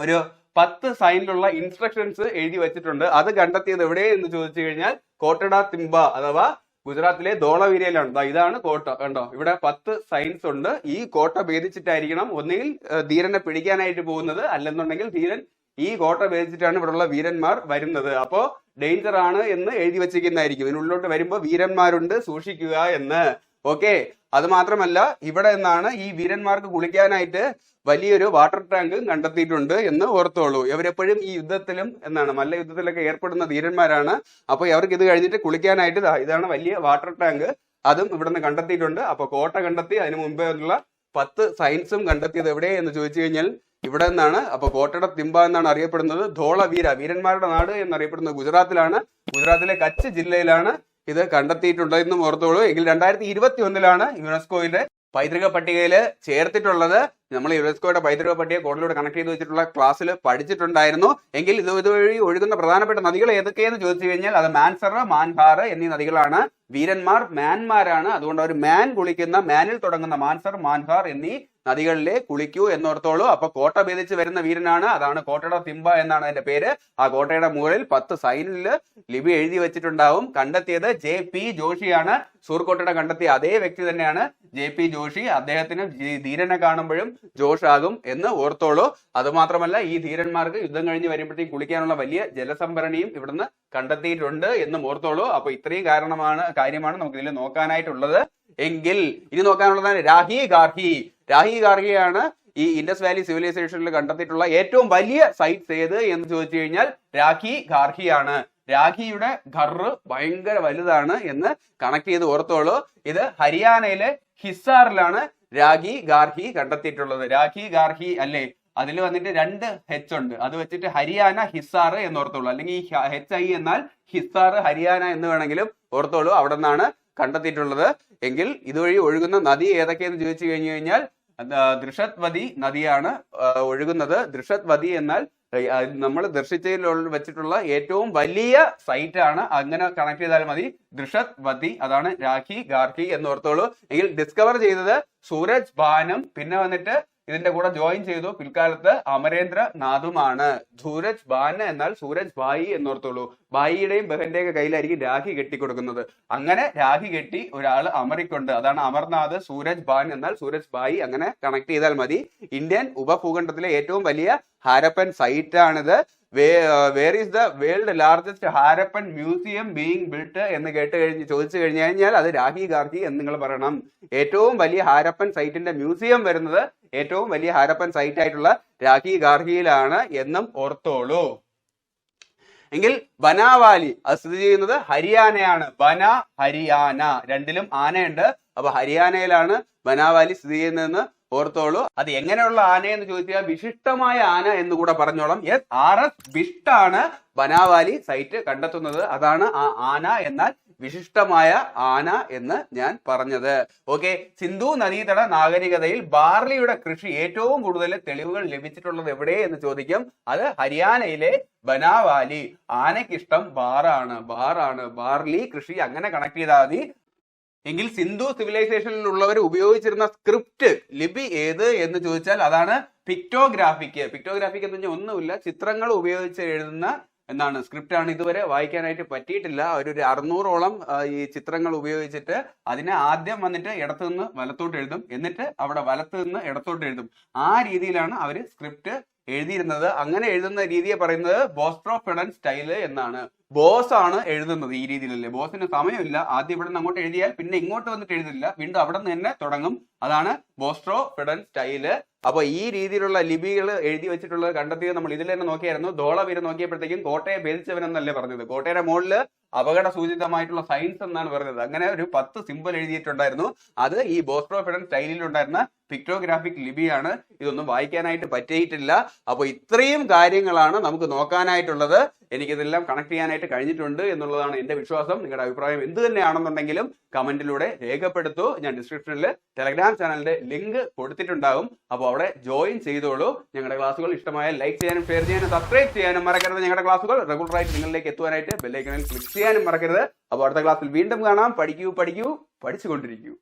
ഒരു 10 സൈനിലുള്ള ഇൻസ്ട്രക്ഷൻസ് എഴുതി വെച്ചിട്ടുണ്ട്. അത് കണ്ടെത്തിയത് എവിടെ എന്ന് ചോദിച്ചു കഴിഞ്ഞാൽ കോട്ടട തിമ്പ അഥവാ ഗുജറാത്തിലെ ധോളവീരയിലാണ്. ഇതാണ് കോട്ട, കണ്ടോ, ഇവിടെ 10 സൈൻസ് ഉണ്ട്. ഈ കോട്ട ഭേദിച്ചിട്ടായിരിക്കണം ഒന്നുകിൽ ധീരനെ പിടിക്കാനായിട്ട് പോകുന്നത്, അല്ലെന്നുണ്ടെങ്കിൽ ധീരൻ ഈ കോട്ട ഭേദിച്ചിട്ടാണ് ഇവിടെയുള്ള വീരന്മാർ വരുന്നത്. അപ്പോ ഡേഞ്ചർ ആണ് എന്ന് എഴുതി വെച്ചിരിക്കുന്നതായിരിക്കും. ഇതിനുള്ളിലോട്ട് വരുമ്പോ വീരന്മാരുണ്ട്, സൂക്ഷിക്കുക എന്ന്. ഓക്കെ, അത് മാത്രമല്ല ഇവിടെ നിന്നാണ് ഈ വീരന്മാർക്ക് കുളിക്കാനായിട്ട് വലിയൊരു വാട്ടർ ടാങ്ക് കണ്ടെത്തിയിട്ടുണ്ട് എന്ന് ഓർത്തോളൂ. ഇവരെപ്പോഴും ഈ യുദ്ധത്തിലും മല്ല യുദ്ധത്തിലൊക്കെ ഏർപ്പെടുന്ന ധീരന്മാരാണ്. അപ്പൊ അവർക്ക് ഇത് കഴിഞ്ഞിട്ട് കുളിക്കാനായിട്ട് ഇതാണ് വലിയ വാട്ടർ ടാങ്ക്, അതും ഇവിടുന്ന് കണ്ടെത്തിയിട്ടുണ്ട്. അപ്പൊ കോട്ട കണ്ടെത്തി, അതിനു മുമ്പേ ഉള്ള 10 സൈൻസും കണ്ടെത്തിയത് എവിടെ എന്ന് ചോദിച്ചു കഴിഞ്ഞാൽ ഇവിടെ നിന്നാണ്. അപ്പൊ കോട്ടട തിമ്പ എന്നാണ് അറിയപ്പെടുന്നത്. ധോളവീര, വീരന്മാരുടെ നാട് എന്നറിയപ്പെടുന്നത് ഗുജറാത്തിലാണ്. ഗുജറാത്തിലെ കച്ച് ജില്ലയിലാണ് ഇത് കണ്ടെത്തിയിട്ടുള്ളത് എന്നും ഓർത്തോളൂ. എങ്കിൽ 2021 യുനെസ്കോയുടെ പൈതൃക പട്ടികയിൽ ചേർത്തിട്ടുള്ളത്. നമ്മൾ യുനെസ്കോയുടെ പൈതൃക പട്ടിക കോഡിലൂടെ കണക്ട് ചെയ്ത് വെച്ചിട്ടുള്ള ക്ലാസ്സിൽ പഠിച്ചിട്ടുണ്ടായിരുന്നു. എങ്കിൽ ഇതുവഴി ഒഴുകുന്ന പ്രധാനപ്പെട്ട നദികൾ ഏതൊക്കെയെന്ന് ചോദിച്ചു കഴിഞ്ഞാൽ അത് മാൻസർ, മാൻഹാർ എന്നീ നദികളാണ്. വീരന്മാർ മാൻമാരാണ്, അതുകൊണ്ട് അവർ മാൻ കുളിക്കുന്ന, മാനിൽ തുടങ്ങുന്ന മാൻസർ, മാൻഹാർ എന്നീ നദികളിലെ കുളിക്കൂ എന്നോർത്തോളൂ. അപ്പൊ കോട്ട ഭേദിച്ച് വരുന്ന വീരനാണ്, അതാണ് കോട്ടട തിമ്പ എന്നാണ് അതിന്റെ പേര്. ആ കോട്ടയുടെ മുകളിൽ 10 സൈനിൽ ലിപി എഴുതി വെച്ചിട്ടുണ്ടാവും. കണ്ടെത്തിയത് JP ജോഷിയാണ്. സൂർക്കോട്ടയുടെ കണ്ടെത്തിയ അതേ വ്യക്തി തന്നെയാണ് JP ജോഷി. അദ്ദേഹത്തിന് ധീരനെ കാണുമ്പോഴും ജോഷ് ആകും എന്ന് ഓർത്തോളൂ. അത് മാത്രമല്ല, ഈ ധീരന്മാർക്ക് യുദ്ധം കഴിഞ്ഞ് വരുമ്പോഴത്തേക്ക് കുളിക്കാനുള്ള വലിയ ജലസംഭരണിയും ഇവിടുന്ന് കണ്ടെത്തിയിട്ടുണ്ട് എന്നും ഓർത്തോളൂ. അപ്പൊ ഇത്രയും കാര്യമാണ് നമുക്ക് ഇതിൽ നോക്കാനായിട്ടുള്ളത്. എങ്കിൽ ഇനി നോക്കാനുള്ളതാണ് രാഹി ഗാർഹി. രാഹി ഗാർഹിയാണ് ഈ ഇൻഡസ് വാലി സിവിലൈസേഷനിൽ കണ്ടെത്തിയിട്ടുള്ള ഏറ്റവും വലിയ സൈറ്റ്സ് ഏത് എന്ന് ചോദിച്ചു കഴിഞ്ഞാൽ രാഖി ഗാർഹിയാണ്. രാഖിയുടെ ഘറ് ഭയങ്കര വലുതാണ് എന്ന് കണക്ട് ചെയ്ത് ഓർത്തോളൂ. ഇത് ഹരിയാനയിലെ ഹിസാറിലാണ് രാഖി ഗാർഹി കണ്ടെത്തിയിട്ടുള്ളത്. രാഖി ഗാർഹി അല്ലേ, അതിൽ വന്നിട്ട് 2 H ഉണ്ട്, അത് വെച്ചിട്ട് ഹരിയാന ഹിസാർ എന്ന് ഓർത്തോളൂ. അല്ലെങ്കിൽ HI എന്നാൽ ഹിസാർ ഹരിയാന എന്ന് വേണമെങ്കിലും ഓർത്തോളൂ. അവിടെ നിന്നാണ് കണ്ടെത്തിയിട്ടുള്ളത്. എങ്കിൽ ഇതുവഴി ഒഴുകുന്ന നദി ഏതൊക്കെയെന്ന് ചോദിച്ചു കഴിഞ്ഞാൽ ദൃഷത്വതി നദിയാണ് ഒഴുകുന്നത്. ദൃഷത്വതി എന്നാൽ നമ്മൾ ദർശിച്ചതിൽ വെച്ചിട്ടുള്ള ഏറ്റവും വലിയ സൈറ്റ് ആണ്. അങ്ങനെ കണക്ട് ചെയ്താൽ മതി. ദൃഷത്വതി, അതാണ് രാഖി ഗാർഹി എന്ന് ഓർത്തോളൂ. എങ്കിൽ ഡിസ്കവർ ചെയ്തത് സൂരജ് ഭാനും, പിന്നെ വന്നിട്ട് ഇതിന്റെ കൂടെ ജോയിൻ ചെയ്തു പിൽക്കാലത്ത് അമരേന്ദ്ര നാഥുമാണ്. സൂരജ് ഭാൻ എന്നാൽ സൂരജ് ഭായി എന്നോർത്തോളൂ. ഭായിയുടെയും ബഹന്റെയും കയ്യിലായിരിക്കും രാഖി കെട്ടിക്കൊടുക്കുന്നത്. അങ്ങനെ രാഖി കെട്ടി ഒരാൾ അമറിക്കൊണ്ട്, അതാണ് അമർനാഥ്. സൂരജ് ഭാൻ എന്നാൽ സൂരജ് ഭായി, അങ്ങനെ കണക്ട് ചെയ്താൽ മതി. ഇന്ത്യൻ ഉപഭൂഖണ്ഡത്തിലെ ഏറ്റവും വലിയ ഹാരപ്പൻ സൈറ്റ് ആണിത്. Where is the world largest Harappan museum being built എന്ന് ചോദിച്ചു കഴിഞ്ഞാൽ അത് രാഖി ഗാർഹി എന്ന് നിങ്ങൾ പറയണം. ഏറ്റവും വലിയ ഹാരപ്പൻ സൈറ്റിന്റെ മ്യൂസിയം വരുന്നത് ഏറ്റവും വലിയ ഹാരപ്പൻ സൈറ്റ് ആയിട്ടുള്ള രാഖി ഗാർഹിയിലാണ് എന്നും ഓർത്തോളൂ. എങ്കിൽ ബനാവാലി അത് സ്ഥിതി ചെയ്യുന്നത് ഹരിയാനയാണ്. ബന ഹരിയാന, രണ്ടിലും ആനയുണ്ട്. അപ്പൊ ഹരിയാനയിലാണ് ബനാവാലി സ്ഥിതി ചെയ്യുന്നതെന്ന് ഓർത്തോളൂ. അത് എങ്ങനെയുള്ള ആനയെന്ന് ചോദിച്ചാൽ വിശിഷ്ടമായ ആന എന്ന് കൂടെ പറഞ്ഞോളാം. RS ബിഷ്ടാണ് ബനാവാലി സൈറ്റ് കണ്ടെത്തുന്നത്. അതാണ് ആ ആന എന്നാൽ വിശിഷ്ടമായ ആന എന്ന് ഞാൻ പറഞ്ഞത്. ഓക്കെ, സിന്ധു നദീതട നാഗരികതയിൽ ബാർലിയുടെ കൃഷി ഏറ്റവും കൂടുതൽ തെളിവുകൾ ലഭിച്ചിട്ടുള്ളത് എവിടെ എന്ന് ചോദിക്കും. അത് ഹരിയാനയിലെ ബനാവാലി. ആനയ്ക്കിഷ്ടം ബാറാണ്. ബാർലി കൃഷി, അങ്ങനെ കണക്ട് ചെയ്താൽ മതി. എങ്കിൽ സിന്ധു സിവിലൈസേഷനിലുള്ളവർ ഉപയോഗിച്ചിരുന്ന സ്ക്രിപ്റ്റ് ലിപി ഏത് എന്ന് ചോദിച്ചാൽ അതാണ് പിക്ടോഗ്രാഫിക്. പിക്ടോഗ്രാഫിക് എന്ന് പറഞ്ഞാൽ ഒന്നുമില്ല, ചിത്രങ്ങൾ ഉപയോഗിച്ച് എഴുതുന്ന സ്ക്രിപ്റ്റ് ആണ്. ഇതുവരെ വായിക്കാനായിട്ട് പറ്റിയിട്ടില്ല. ഒരു 600ഓളം ഈ ചിത്രങ്ങൾ ഉപയോഗിച്ചിട്ട് അതിനെ ആദ്യം വന്നിട്ട് ഇടത്തു നിന്ന് വലത്തോട്ട് എഴുതും, എന്നിട്ട് അവിടെ വലത്ത് നിന്ന് ഇടത്തോട്ട് എഴുതും. ആ രീതിയിലാണ് അവര് സ്ക്രിപ്റ്റ് എഴുതിയിരുന്നത്. അങ്ങനെ എഴുതുന്ന രീതിയെ പറയുന്നത് ബോസ്ട്രോഫെഡൻ സ്റ്റൈല് എന്നാണ്. ബോസ് ആണ് എഴുതുന്നത് ഈ രീതിയിലല്ലേ. ബോസിന് സമയമില്ല, ആദ്യം ഇവിടെ നിന്ന് അങ്ങോട്ട് എഴുതിയാൽ പിന്നെ ഇങ്ങോട്ട് വന്നിട്ട് എഴുതില്ല, വീണ്ടും അവിടെ നിന്ന് തന്നെ തുടങ്ങും. അതാണ് ബോസ്ട്രോഫെഡൻ സ്റ്റൈല്. അപ്പൊ ഈ രീതിയിലുള്ള ലിപികൾ എഴുതി വെച്ചിട്ടുള്ളത് കണ്ടെത്തിയത് നമ്മൾ ഇതിൽ തന്നെ നോക്കിയായിരുന്നു. ധോളവീര നോക്കിയപ്പോഴത്തേക്കും കോട്ടയെ ഭേദിച്ചവനെന്നല്ലേ പറഞ്ഞത്. കോട്ടയുടെ മുകളില് അപകട സൂചിതമായിട്ടുള്ള സൈൻസ് എന്നാണ് പറഞ്ഞത്. അങ്ങനെ ഒരു 10 സിമ്പിൾ എഴുതിയിട്ടുണ്ടായിരുന്നു. അത് ഈ ബോസ്ട്രോഫെഡൻ സ്റ്റൈലിൽ ഉണ്ടായിരുന്ന പിക്ടോഗ്രാഫിക് ലിപിയാണ്. ഇതൊന്നും വായിക്കാനായിട്ട് പറ്റിയിട്ടില്ല. അപ്പോൾ ഇത്രയും കാര്യങ്ങളാണ് നമുക്ക് നോക്കാനായിട്ടുള്ളത്. എനിക്കിതെല്ലാം കണക്ട് ചെയ്യാനായിട്ട് കഴിഞ്ഞിട്ടുണ്ട് എന്നുള്ളതാണ് എന്റെ വിശ്വാസം. നിങ്ങളുടെ അഭിപ്രായം എന്ത് തന്നെയാണെന്നുണ്ടെങ്കിലും കമന്റിലൂടെ രേഖപ്പെടുത്തൂ. ഞാൻ ഡിസ്ക്രിപ്ഷനിൽ ടെലഗ്രാം ചാനലിന്റെ ലിങ്ക് കൊടുത്തിട്ടുണ്ടാകും. അപ്പോൾ അവിടെ ജോയിൻ ചെയ്തോളൂ. ഞങ്ങളുടെ ക്ലാസ്സുകൾ ഇഷ്ടമായ ലൈക്ക് ചെയ്യാനും ഷെയർ ചെയ്യാനും സബ്സ്ക്രൈബ് ചെയ്യാനും മറക്കരുത്. ഞങ്ങളുടെ ക്ലാസ്സുകൾ റെഗുലറായിട്ട് നിങ്ങളിലേക്ക് എത്തുവാനായിട്ട് ബെല്ലൈക്കണിൽ ക്ലിക്ക് ചെയ്യാനും മറക്കരുത്. അപ്പോൾ അടുത്ത ക്ലാസ്സിൽ വീണ്ടും കാണാം. പഠിക്കൂ പഠിച്ചുകൊണ്ടിരിക്കൂ.